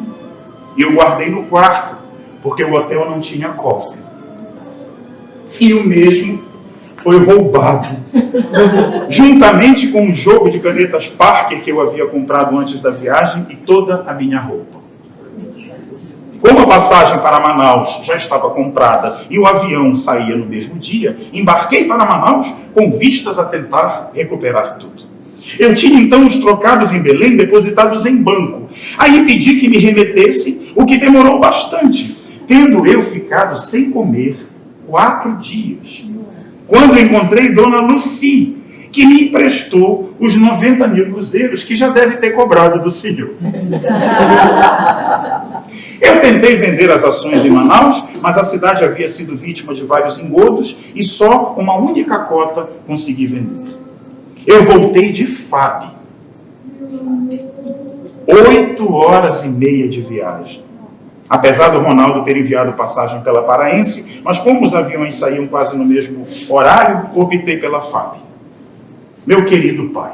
e eu guardei no quarto, porque o hotel não tinha cofre. E o mesmo foi roubado, juntamente com um jogo de canetas Parker que eu havia comprado antes da viagem e toda a minha roupa. Como a passagem para Manaus já estava comprada e o avião saía no mesmo dia, embarquei para Manaus com vistas a tentar recuperar tudo. Eu tinha então os trocados em Belém depositados em banco. Aí pedi que me remetesse, o que demorou bastante, tendo eu ficado sem comer 4 dias. Quando encontrei Dona Luci, que me emprestou os 90.000 cruzeiros que já deve ter cobrado do senhor. Eu tentei vender as ações em Manaus, mas a cidade havia sido vítima de vários engodos e só uma única cota consegui vender. Eu voltei de FAB. 8 horas e meia de viagem. Apesar do Ronaldo ter enviado passagem pela Paraense, mas como os aviões saíam quase no mesmo horário, optei pela FAB. Meu querido pai,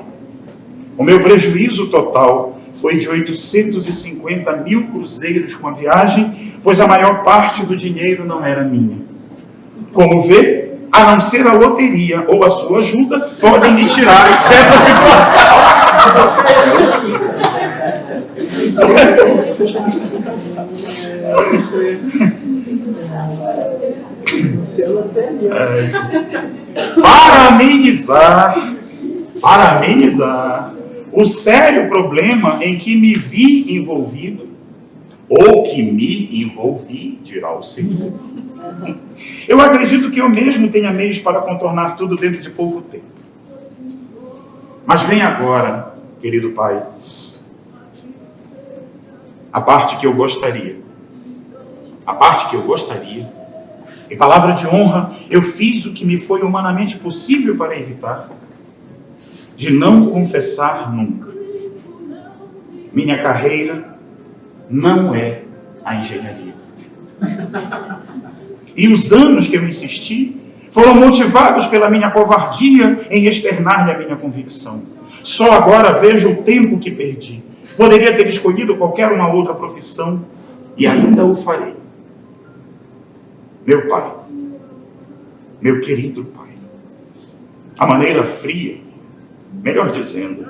o meu prejuízo total foi de 850.000 cruzeiros com a viagem, pois a maior parte do dinheiro não era minha. Como vê, a não ser a loteria ou a sua ajuda, podem me tirar dessa situação. Para amenizar o sério problema em que me vi envolvido, ou que me envolvi, dirá o Senhor, eu acredito que eu mesmo tenha meios para contornar tudo dentro de pouco tempo. Mas vem agora, querido pai, a parte que eu gostaria. Em palavra de honra, eu fiz o que me foi humanamente possível para evitar, de não confessar nunca. Minha carreira não é a engenharia. E os anos que eu insisti foram motivados pela minha covardia em externar-lhe a minha convicção. Só agora vejo o tempo que perdi. Poderia ter escolhido qualquer uma outra profissão e ainda o farei. Meu pai, meu querido pai, a maneira fria, melhor dizendo,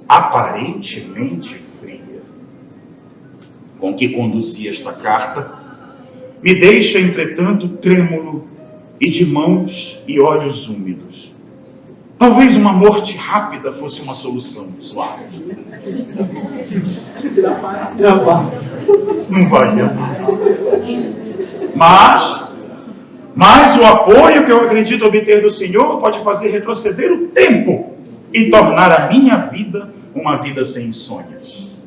aparentemente fria, com que conduzi esta carta, me deixa, entretanto, trêmulo e de mãos e olhos úmidos. Talvez uma morte rápida fosse uma solução suave. Não vai, mas o apoio que eu acredito obter do Senhor pode fazer retroceder o tempo e tornar a minha vida uma vida sem sonhos.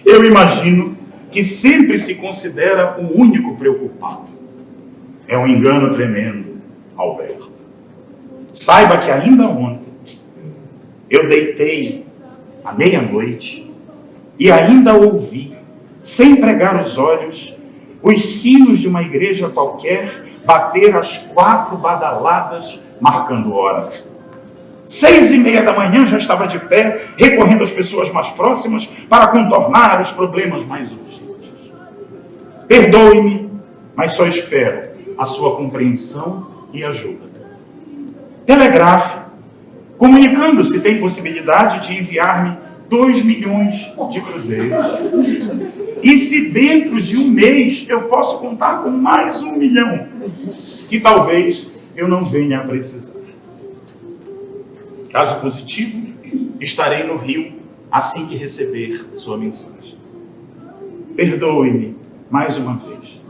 Eu imagino que sempre se considera o único preocupado. É um engano tremendo, Alberto. Saiba que ainda ontem eu deitei à meia-noite e ainda ouvi, sem pregar os olhos, os sinos de uma igreja qualquer bater as 4 badaladas, marcando hora. 6:30 da manhã já estava de pé, recorrendo às pessoas mais próximas para contornar os problemas mais urgentes. Perdoe-me, mas só espero a sua compreensão e ajuda. Telegrafe, comunicando se tem possibilidade de enviar-me 2 milhões de cruzeiros. E se dentro de um mês eu posso contar com mais 1 milhão, que talvez eu não venha a precisar. Caso positivo, estarei no Rio assim que receber sua mensagem. Perdoe-me mais uma vez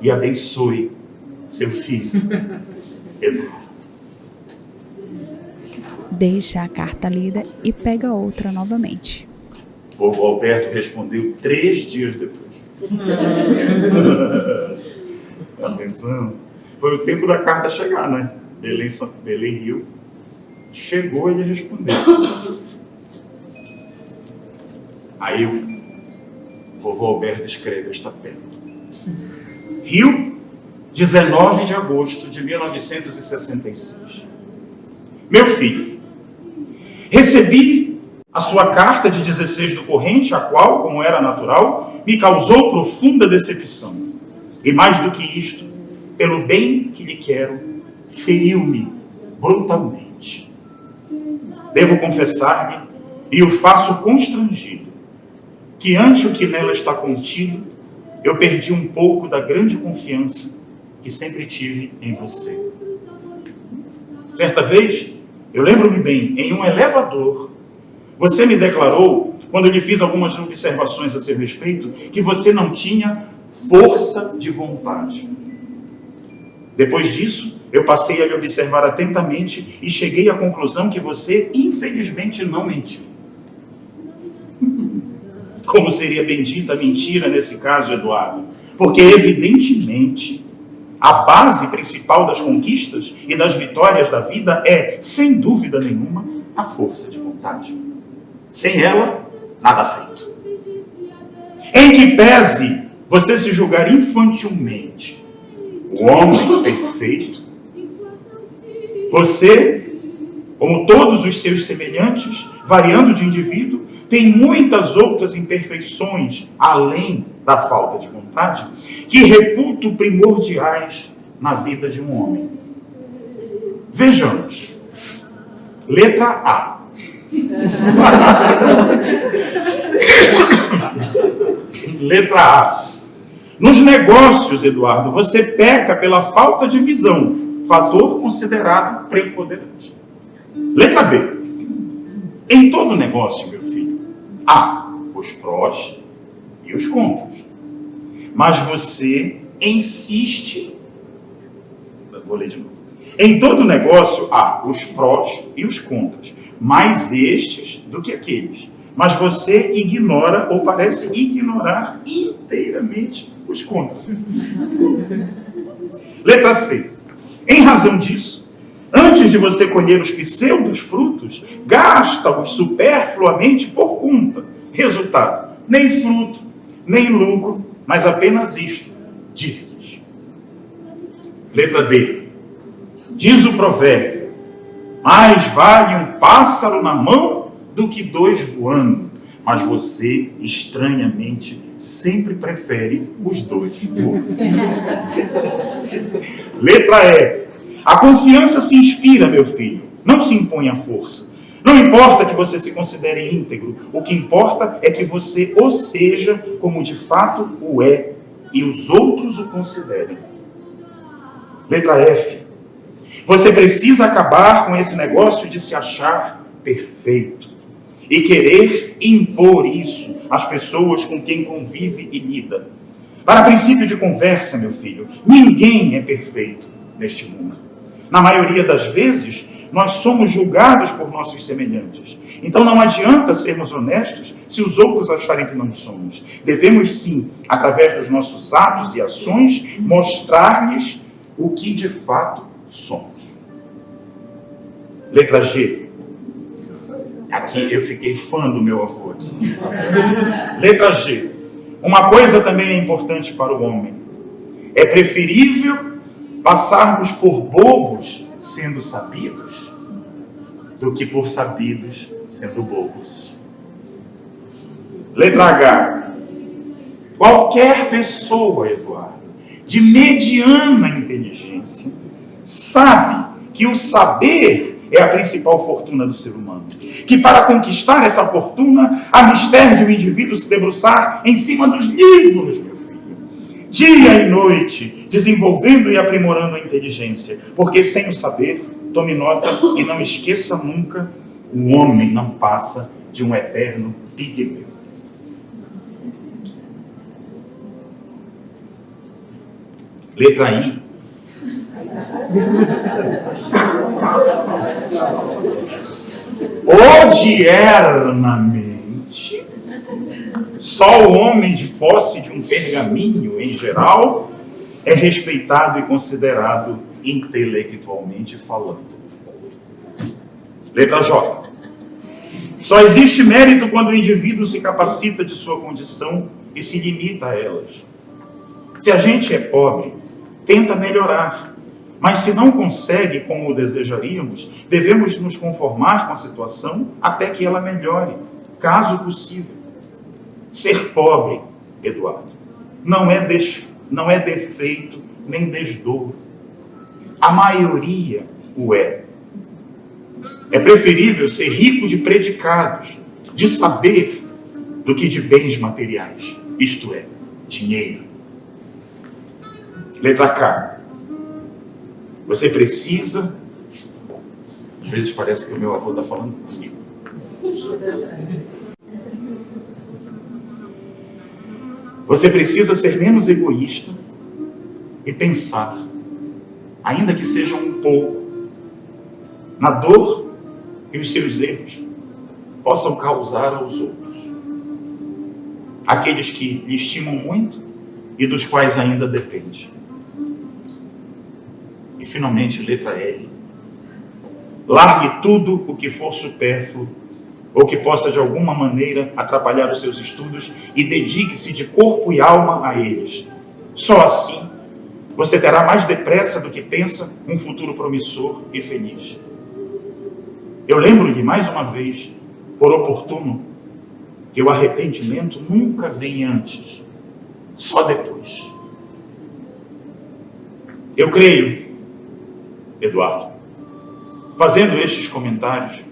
e abençoe seu filho, Eduardo. Deixa a carta lida e pega outra novamente. Vovô Alberto respondeu 3 dias depois. Está pensando? Foi o tempo da carta chegar, né? Belém, Rio. Chegou e ele respondeu. Aí o vovô Alberto escreve esta pérola. Rio, 19 de agosto de 1966. Meu filho, recebi a sua carta de 16 do corrente, a qual, como era natural, me causou profunda decepção. E mais do que isto, pelo bem que lhe quero, feriu-me brutalmente. Devo confessar-lhe, e o faço constrangido, que ante o que nela está contido, eu perdi um pouco da grande confiança que sempre tive em você. Certa vez, Eu lembro-me bem, em um elevador, você me declarou, quando eu lhe fiz algumas observações a seu respeito, que você não tinha força de vontade. Depois disso, eu passei a lhe observar atentamente e cheguei à conclusão que você, infelizmente, não mentiu. Como seria bendita a mentira nesse caso, Eduardo? Porque, evidentemente, a base principal das conquistas e das vitórias da vida é, sem dúvida nenhuma, a força de vontade. Sem ela, nada feito. Em que pese você se julgar infantilmente o homem perfeito, você, como todos os seus semelhantes, variando de indivíduo, tem muitas outras imperfeições, além da falta de vontade, que reputo primordiais na vida de um homem. Vejamos. Letra A. Letra A. Nos negócios, Eduardo, você peca pela falta de visão, fator considerado preponderante. Letra B. Em todo negócio, meu filho, há os prós e os contras. Mas você insiste... Vou ler de novo. Em todo negócio há os prós e os contras, mais estes do que aqueles. Mas você ignora ou parece ignorar inteiramente os contras. Letra C. Em razão disso, antes de você colher os pseudos frutos, gasta-os superfluamente por conta. Resultado, nem fruto, nem lucro, mas apenas isto, dívidas. Letra D. Diz o provérbio, mais vale um pássaro na mão do que dois voando. Mas você, estranhamente, sempre prefere os dois voando. Letra E. A confiança se inspira, meu filho, não se impõe à força. Não importa que você se considere íntegro, o que importa é que você o seja como de fato o é, e os outros o considerem. Letra F. Você precisa acabar com esse negócio de se achar perfeito e querer impor isso às pessoas com quem convive e lida. Para princípio de conversa, meu filho, ninguém é perfeito neste mundo. Na maioria das vezes, nós somos julgados por nossos semelhantes. Então não adianta sermos honestos se os outros acharem que não somos. Devemos sim, através dos nossos atos e ações, mostrar-lhes o que de fato somos. Letra G. Aqui eu fiquei fã do meu avô aqui. Letra G. Uma coisa também é importante para o homem. É preferível passarmos por bobos sendo sabidos do que por sabidos sendo bobos. Letra H. Qualquer pessoa, Eduardo, de mediana inteligência, sabe que o saber é a principal fortuna do ser humano. Que para conquistar essa fortuna, há mister de um indivíduo se debruçar em cima dos livros, meu filho. Dia e noite, desenvolvendo e aprimorando a inteligência. Porque sem o saber, tome nota e não esqueça nunca, o homem não passa de um eterno pigmeu. Letra I. Odiernamente, só o homem de posse de um pergaminho, em geral, é respeitado e considerado intelectualmente falando. Letra J. Só existe mérito quando o indivíduo se capacita de sua condição e se limita a elas. Se a gente é pobre, tenta melhorar. Mas se não consegue como o desejaríamos, devemos nos conformar com a situação até que ela melhore, caso possível. Ser pobre, Eduardo, não é defeito nem desdoro. A maioria o é. É preferível ser rico de predicados, de saber, do que de bens materiais, isto é, dinheiro. Letra K. Você precisa vezes parece que o meu avô está falando comigo. Você precisa ser menos egoísta e pensar, ainda que seja um pouco, na dor que os seus erros possam causar aos outros. Aqueles que lhe estimam muito e dos quais ainda depende. E finalmente, letra L. Largue tudo o que for supérfluo ou que possa de alguma maneira atrapalhar os seus estudos e dedique-se de corpo e alma a eles. Só assim você terá mais depressa do que pensa um futuro promissor e feliz. Eu lembro-lhe mais uma vez, por oportuno, que o arrependimento nunca vem antes, só depois. Eu creio, Eduardo, fazendo estes comentários,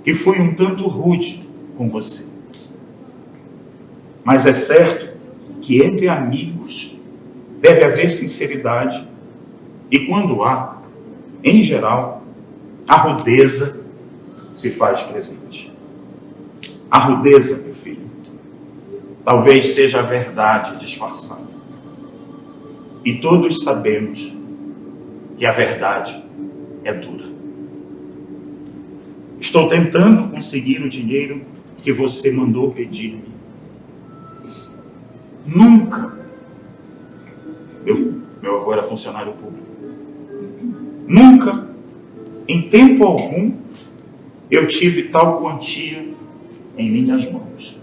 que fui um tanto rude com você. Mas é certo que entre amigos deve haver sinceridade e quando há, em geral, a rudeza se faz presente. A rudeza, meu filho, talvez seja a verdade disfarçada. E todos sabemos que a verdade é dura. Estou tentando conseguir o dinheiro que você mandou pedir-me. Nunca, meu avô era funcionário público, nunca, em tempo algum, eu tive tal quantia em minhas mãos.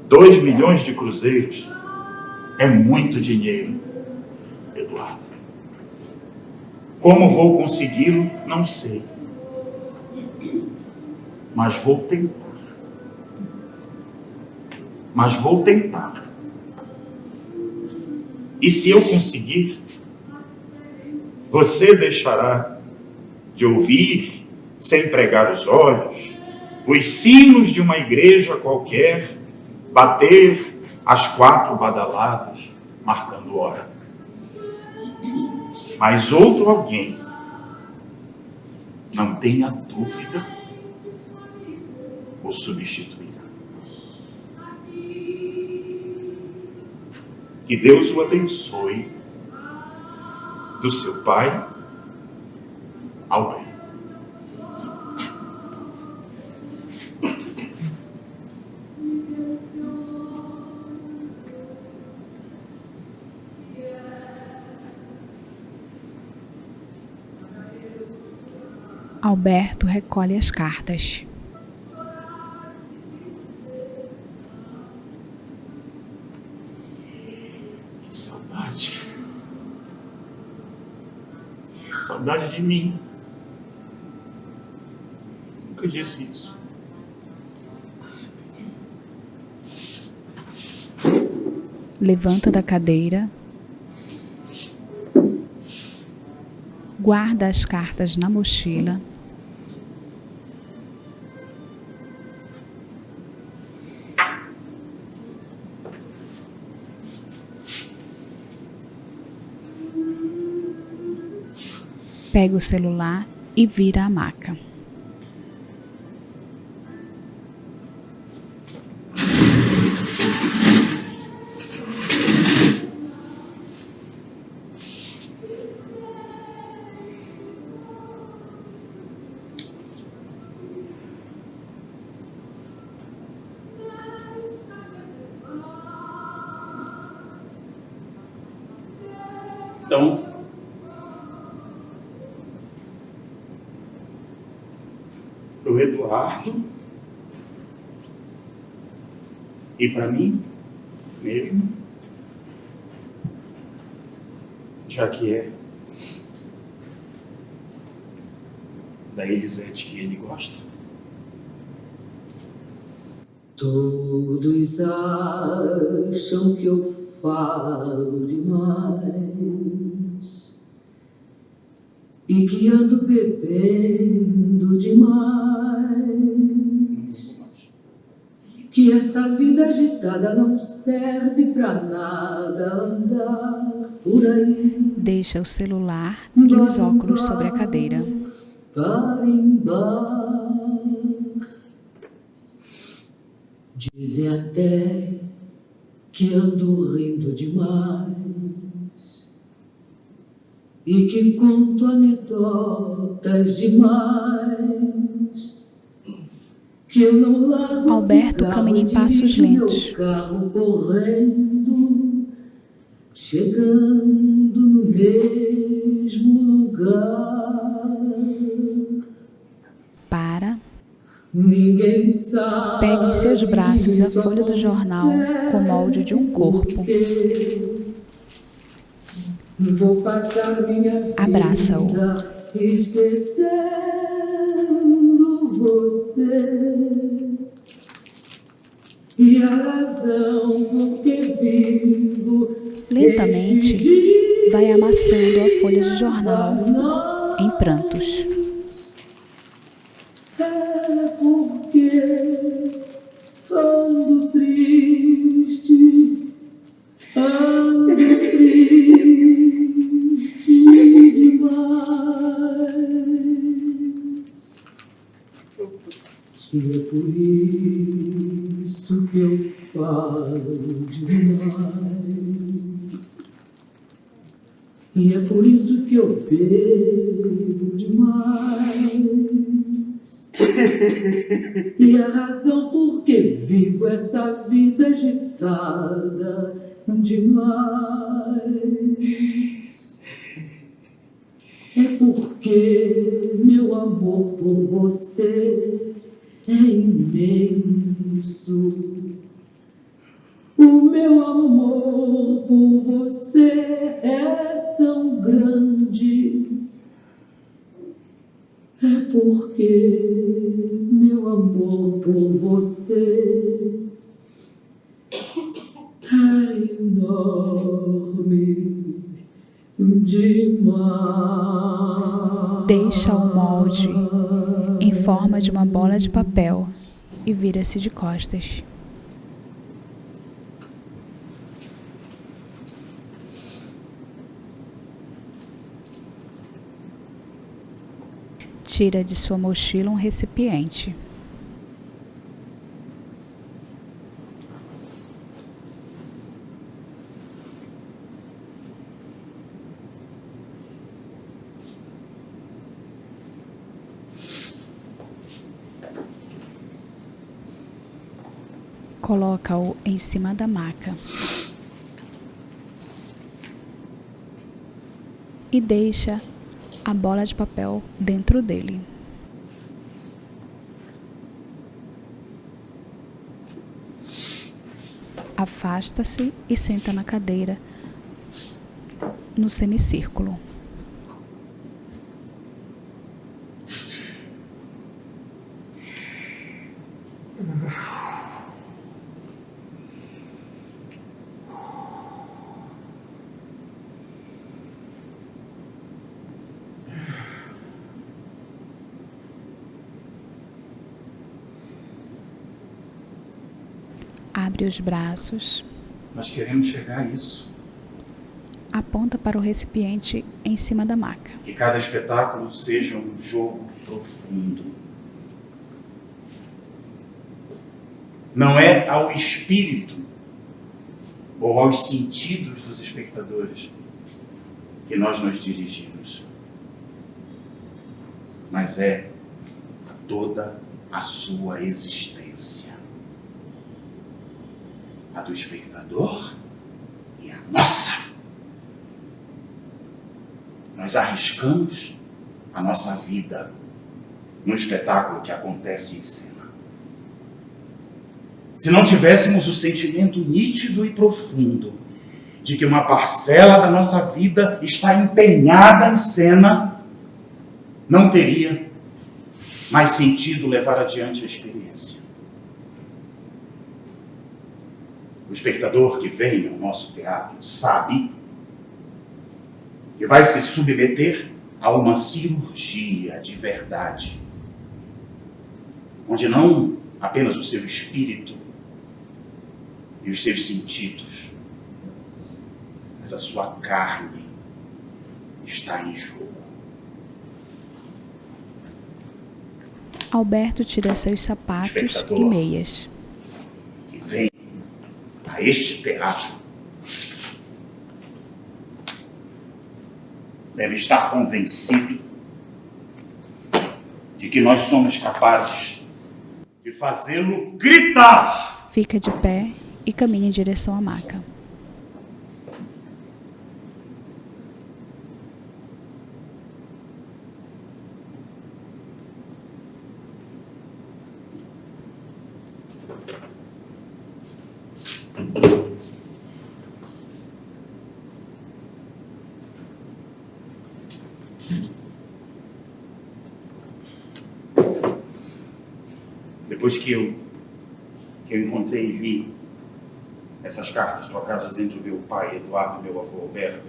2 milhões de cruzeiros é muito dinheiro, Eduardo. Como vou consegui-lo, não sei. Mas vou tentar. E se eu conseguir, você deixará de ouvir, sem pregar os olhos, os sinos de uma igreja qualquer bater as 4 badaladas, marcando hora. Mas outro alguém, não tenha dúvida, o substituirá. Que Deus o abençoe, do seu pai, Alberto. Alberto recolhe as cartas. Saudade de mim. Nunca disse isso. Levanta da cadeira, guarda as cartas na mochila, pega o celular e vira a maca. Então, para o Eduardo e para mim mesmo, já que é da Elisete que ele gosta. Todos acham que eu falo demais e que ando bebendo demais, que essa vida agitada não serve pra nada, andar por aí. Deixa o celular e os óculos sobre a cadeira. carimbar. Dizem até que ando rindo demais e que conto anedotas demais, que eu não largo Alberto caminha em passos lentos. meu carro correndo, chegando no mesmo lugar. Para, Ninguém sabe, pega em seus braços a folha do jornal com o molde de um corpo. Vou passar minha vida Abraça-o. esquecendo você. E a razão por que vivo Lentamente, vai amassando a folha de jornal em prantos. É porque ando triste, ando triste demais. E é por isso que eu falo demais. E é por isso que eu bebo demais. E a razão por que vivo essa vida agitada demais é porque meu amor por você é imenso. O meu amor por você é tão grande. É porque meu amor por você é enorme demais. Deixa o molde em forma de uma bola de papel e vira-se de costas. Tira de sua mochila um recipiente. Coloca-o em cima da maca e deixa a bola de papel dentro dele. Afasta-se e senta na cadeira no semicírculo. Abre os braços, Nós queremos chegar a isso. aponta para o recipiente em cima da maca. Que cada espetáculo seja um jogo profundo. Não é ao espírito ou aos sentidos dos espectadores que nós nos dirigimos, mas é a toda a sua existência. A do espectador e a nossa. Nós arriscamos a nossa vida no espetáculo que acontece em cena. Se não tivéssemos o sentimento nítido e profundo de que uma parcela da nossa vida está empenhada em cena, não teria mais sentido levar adiante a experiência. O espectador que vem ao nosso teatro sabe que vai se submeter a uma cirurgia de verdade, onde não apenas o seu espírito e os seus sentidos, mas a sua carne está em jogo. Alberto tira seus sapatos Espectador. e meias. Que vem a este teatro deve estar convencido de que nós somos capazes de fazê-lo gritar. Fica de pé e caminha em direção à maca. Depois que eu encontrei e li essas cartas trocadas entre o meu pai, Eduardo, e meu avô, Alberto,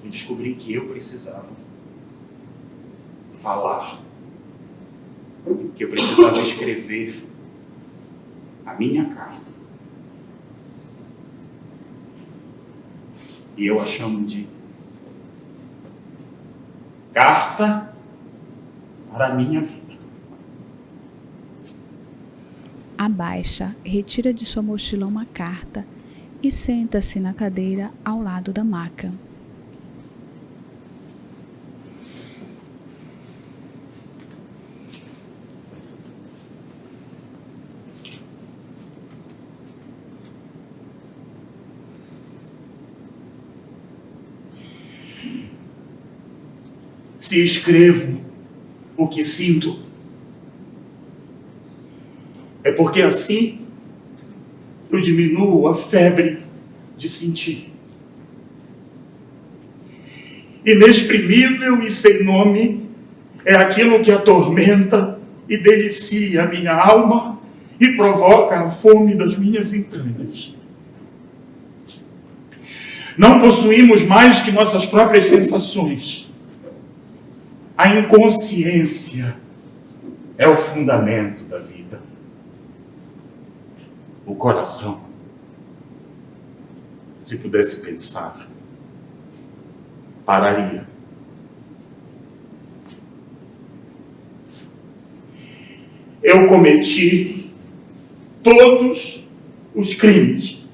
eu descobri que eu precisava falar, que eu precisava escrever a minha carta. E eu a chamo de Carta para a Minha Vida. Abaixa, retira de sua mochila uma carta e senta-se na cadeira ao lado da maca. Se escrevo o que sinto, é porque assim eu diminuo a febre de sentir. Inexprimível e sem nome é aquilo que atormenta e delicia a minha alma e provoca a fome das minhas entranhas. Não possuímos mais que nossas próprias sensações. A inconsciência é o fundamento da vida. O coração, se pudesse pensar, pararia. Eu cometi todos os crimes.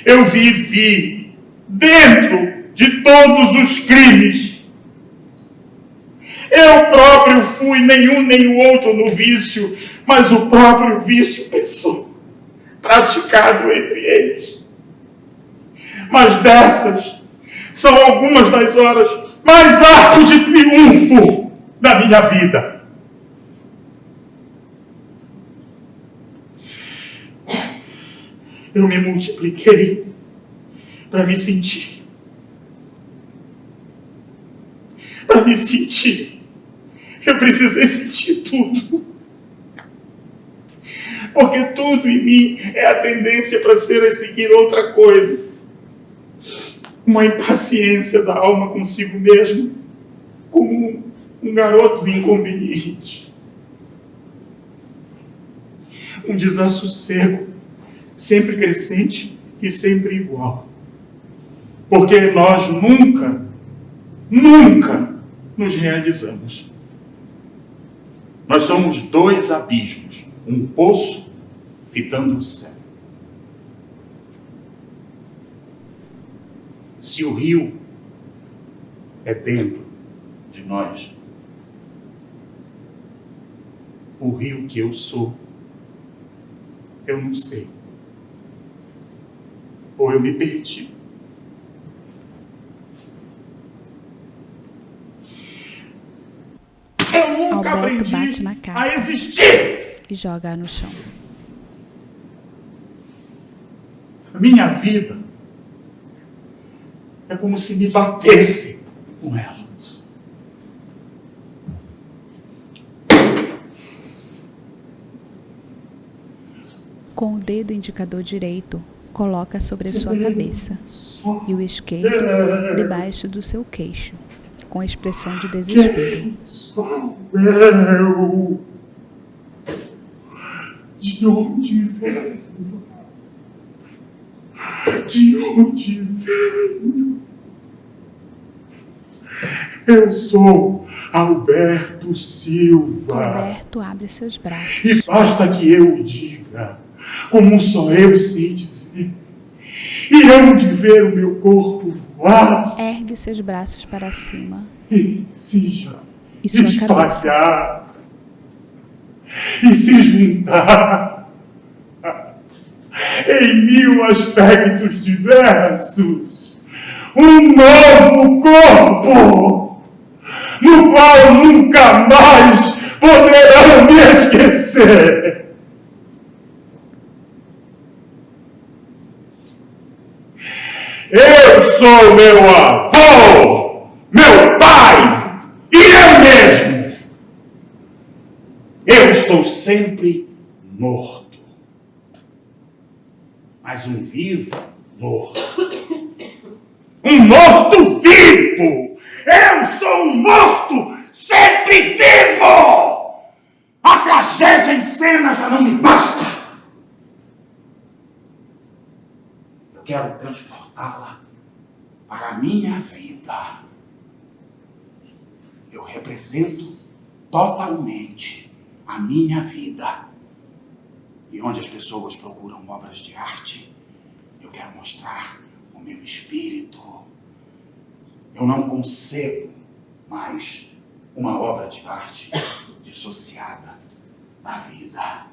Eu vivi dentro de todos os crimes. Eu próprio fui nenhum nem o outro no vício, mas o próprio vício pensou, praticado entre eles. Mas dessas são algumas das horas mais arco de triunfo da minha vida. Eu me multipliquei para me sentir. Para me sentir. Eu precisei sentir tudo. Porque tudo em mim é a tendência para ser a seguir outra coisa. Uma impaciência da alma consigo mesmo, como um garoto inconveniente. Um desassossego, sempre crescente e sempre igual. Porque nós nunca nos realizamos. Nós somos dois abismos, um poço fitando o céu. Se o rio é dentro de nós, o rio que eu sou, eu não sei. Ou eu me perdi. Eu nunca Alberto aprendi bate na carta a existir. e joga no chão. A minha vida é como se me batesse com ela. Com o dedo indicador direito, coloca sobre a sua cabeça e o esquerdo debaixo do seu queixo, com expressão de desespero. Sou eu. De onde venho? De onde venho? Eu sou Alberto Silva. Alberto abre seus braços. E basta que eu o diga, como só eu sei dizer. E hão de ver o meu corpo voar Ergue seus braços para cima. e se E sua cabeça. espalhar e se juntar em 1000 aspectos diversos. Um novo corpo, no qual nunca mais poderão me esquecer. Eu sou meu avô, meu pai e eu mesmo. Eu estou sempre morto. Mas um vivo morto. Um morto vivo! Eu sou um morto sempre vivo! A tragédia em cena já não me basta. Eu quero transportá-la para a minha vida. Eu represento totalmente a minha vida. E onde as pessoas procuram obras de arte, eu quero mostrar o meu espírito. Eu não concebo mais uma obra de arte dissociada da vida.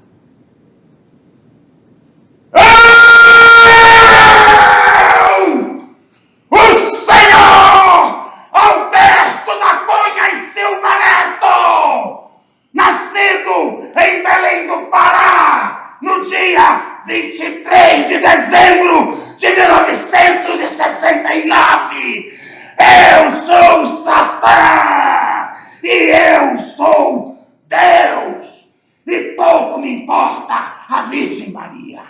O Senhor Alberto da Cunha e Silva Neto, nascido em Belém do Pará, no dia 23 de dezembro de 1969. Eu sou Satã e eu sou Deus. E pouco me importa a Virgem Maria.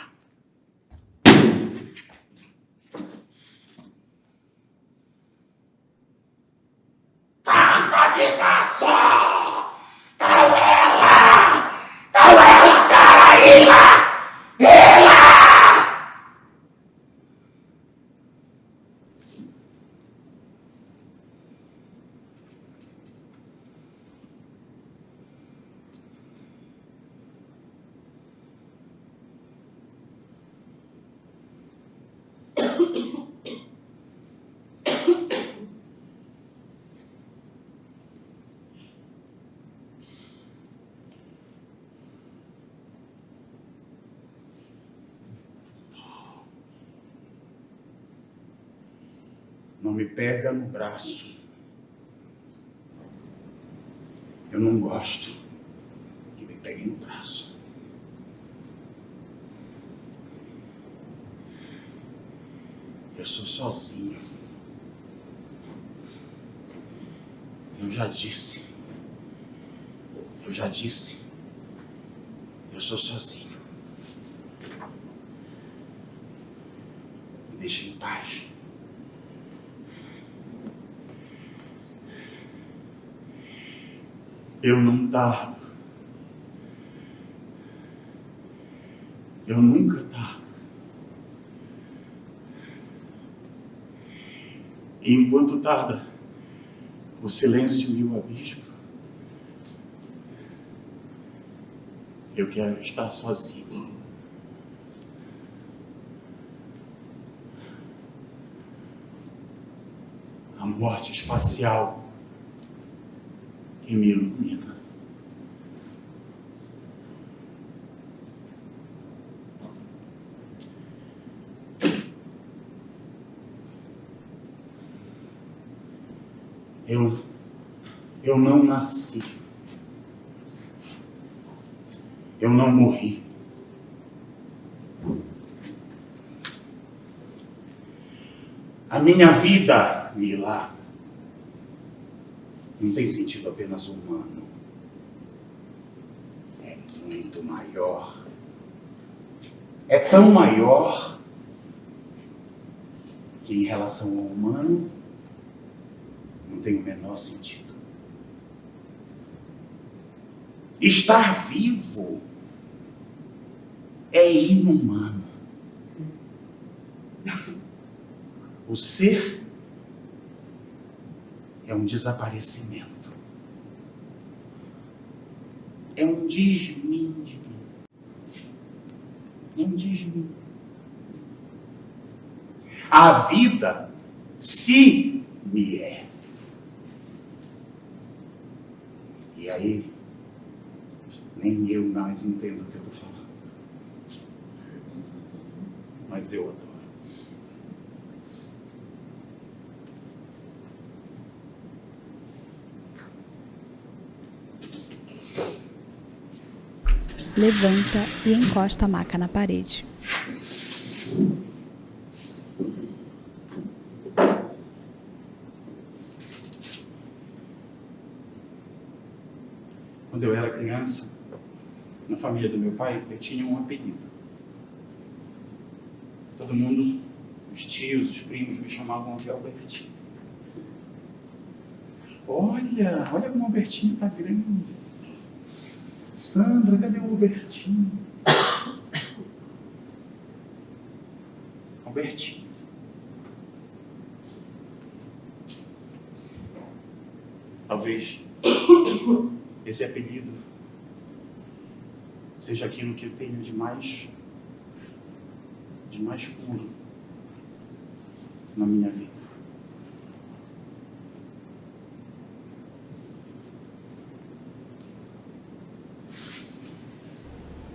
Tava de nação! Tal ela, Caraíla! Ela! Não me pega no braço. Eu não gosto que me peguem no braço. Eu sou sozinho. Eu já disse. Eu sou sozinho. Me deixa em paz. Eu não tardo. Eu nunca tardo. E enquanto tarda o silêncio e o abismo, eu quero estar sozinho. A morte espacial que me ilumina. Eu não nasci. Eu não morri. A minha vida, Mila, não tem sentido apenas humano. É muito maior. É tão maior que em relação ao humano não tem o menor sentido. Estar vivo é inumano. O ser é um desaparecimento. É um diz-me de mim. É um diz-me. A vida se me é. E aí, nem eu mais entendo o que eu estou falando. Mas eu adoro. Levanta e encosta a maca na parede. Quando eu era criança, na família do meu pai, eu tinha um apelido. Todo mundo, os tios, os primos, me chamavam de Albertinho. Olha como o Albertinho está grande. Sandra, cadê o Albertinho? Albertinho. Talvez esse apelido seja aquilo que eu tenho de mais puro na minha vida.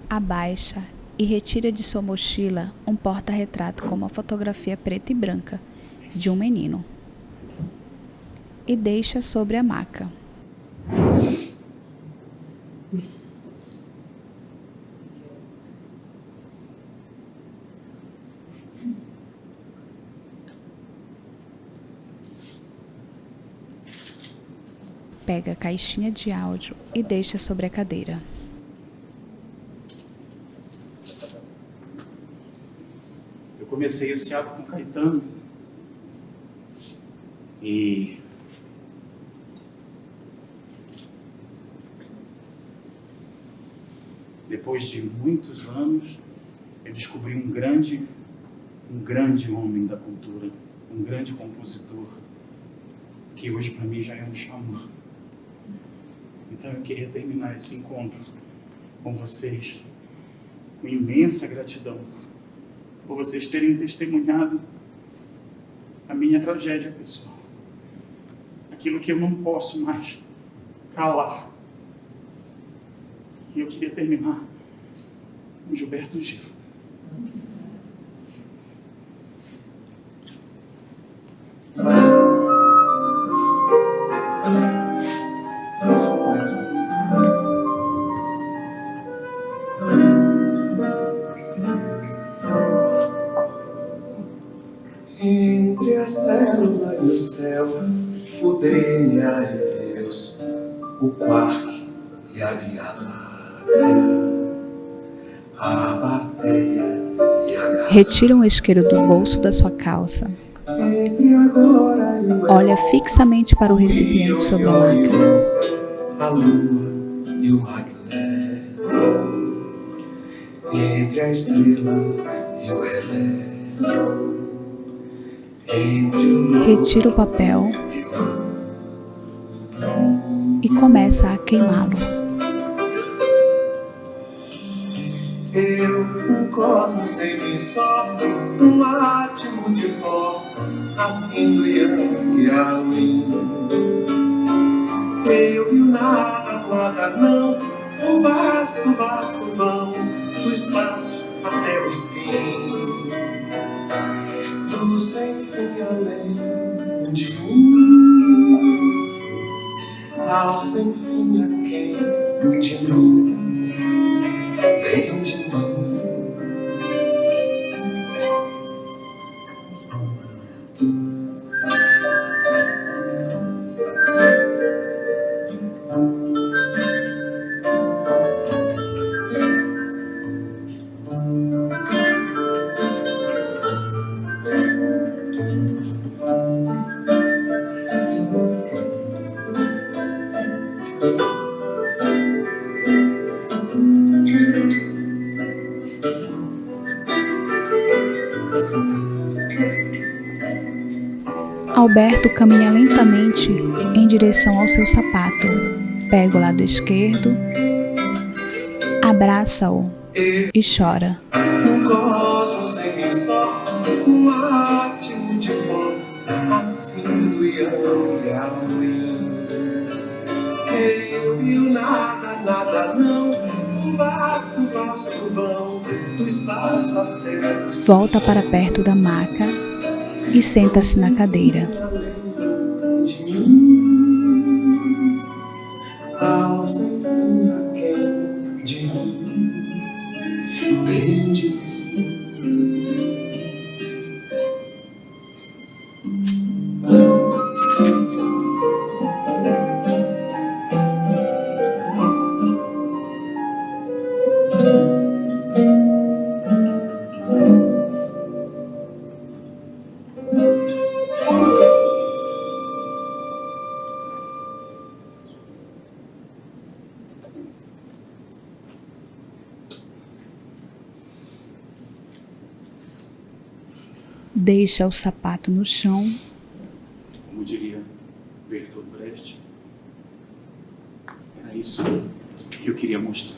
Abaixa e retira de sua mochila um porta-retrato com uma fotografia preta e branca de um menino e deixa sobre a maca. Pega a caixinha de áudio e deixa sobre a cadeira. Eu comecei esse ato com Caetano e depois de muitos anos eu descobri um grande homem da cultura, um grande compositor, que hoje para mim já é um xamã. Então eu queria terminar esse encontro com vocês com imensa gratidão por vocês terem testemunhado a minha tragédia pessoal. Aquilo que eu não posso mais calar. E eu queria terminar com Gilberto Gil. Entre a célula e o céu, o DNA de Deus, o quark e a Via Láctea, a bactéria e a galáxia. Retira um isqueiro do bolso da sua calça. Entre agora e o Olha fixamente para o recipiente sobre a maca. a lua e o magneto, entre a estrela e o elétron, entre o Retira o papel e começa a queimá-lo. eu, um cosmos em mim só, um átomo de pó, assim do Yang ao Yin. Eu e o nada não, o vasto vão, do espaço até o espinho, do sem fim além de mim, ao sem fim a quem de mim, bem de mim. Roberto caminha lentamente em direção ao seu sapato. Pega o lado esquerdo, abraça-o e chora. Um cosmos em mim só, um átomo de pó, assim do ião e ao eu e o nada, nada não, o vasto, vasto vão, do espaço até o céu. Volta para perto da maca e senta-se na cadeira. De mim, ao sem fim aquém de mim, bem de mim. Deixa o sapato no chão. Como diria Bertolt Brecht, era isso que eu queria mostrar.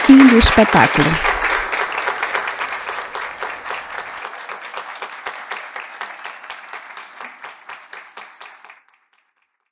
Fim do espetáculo.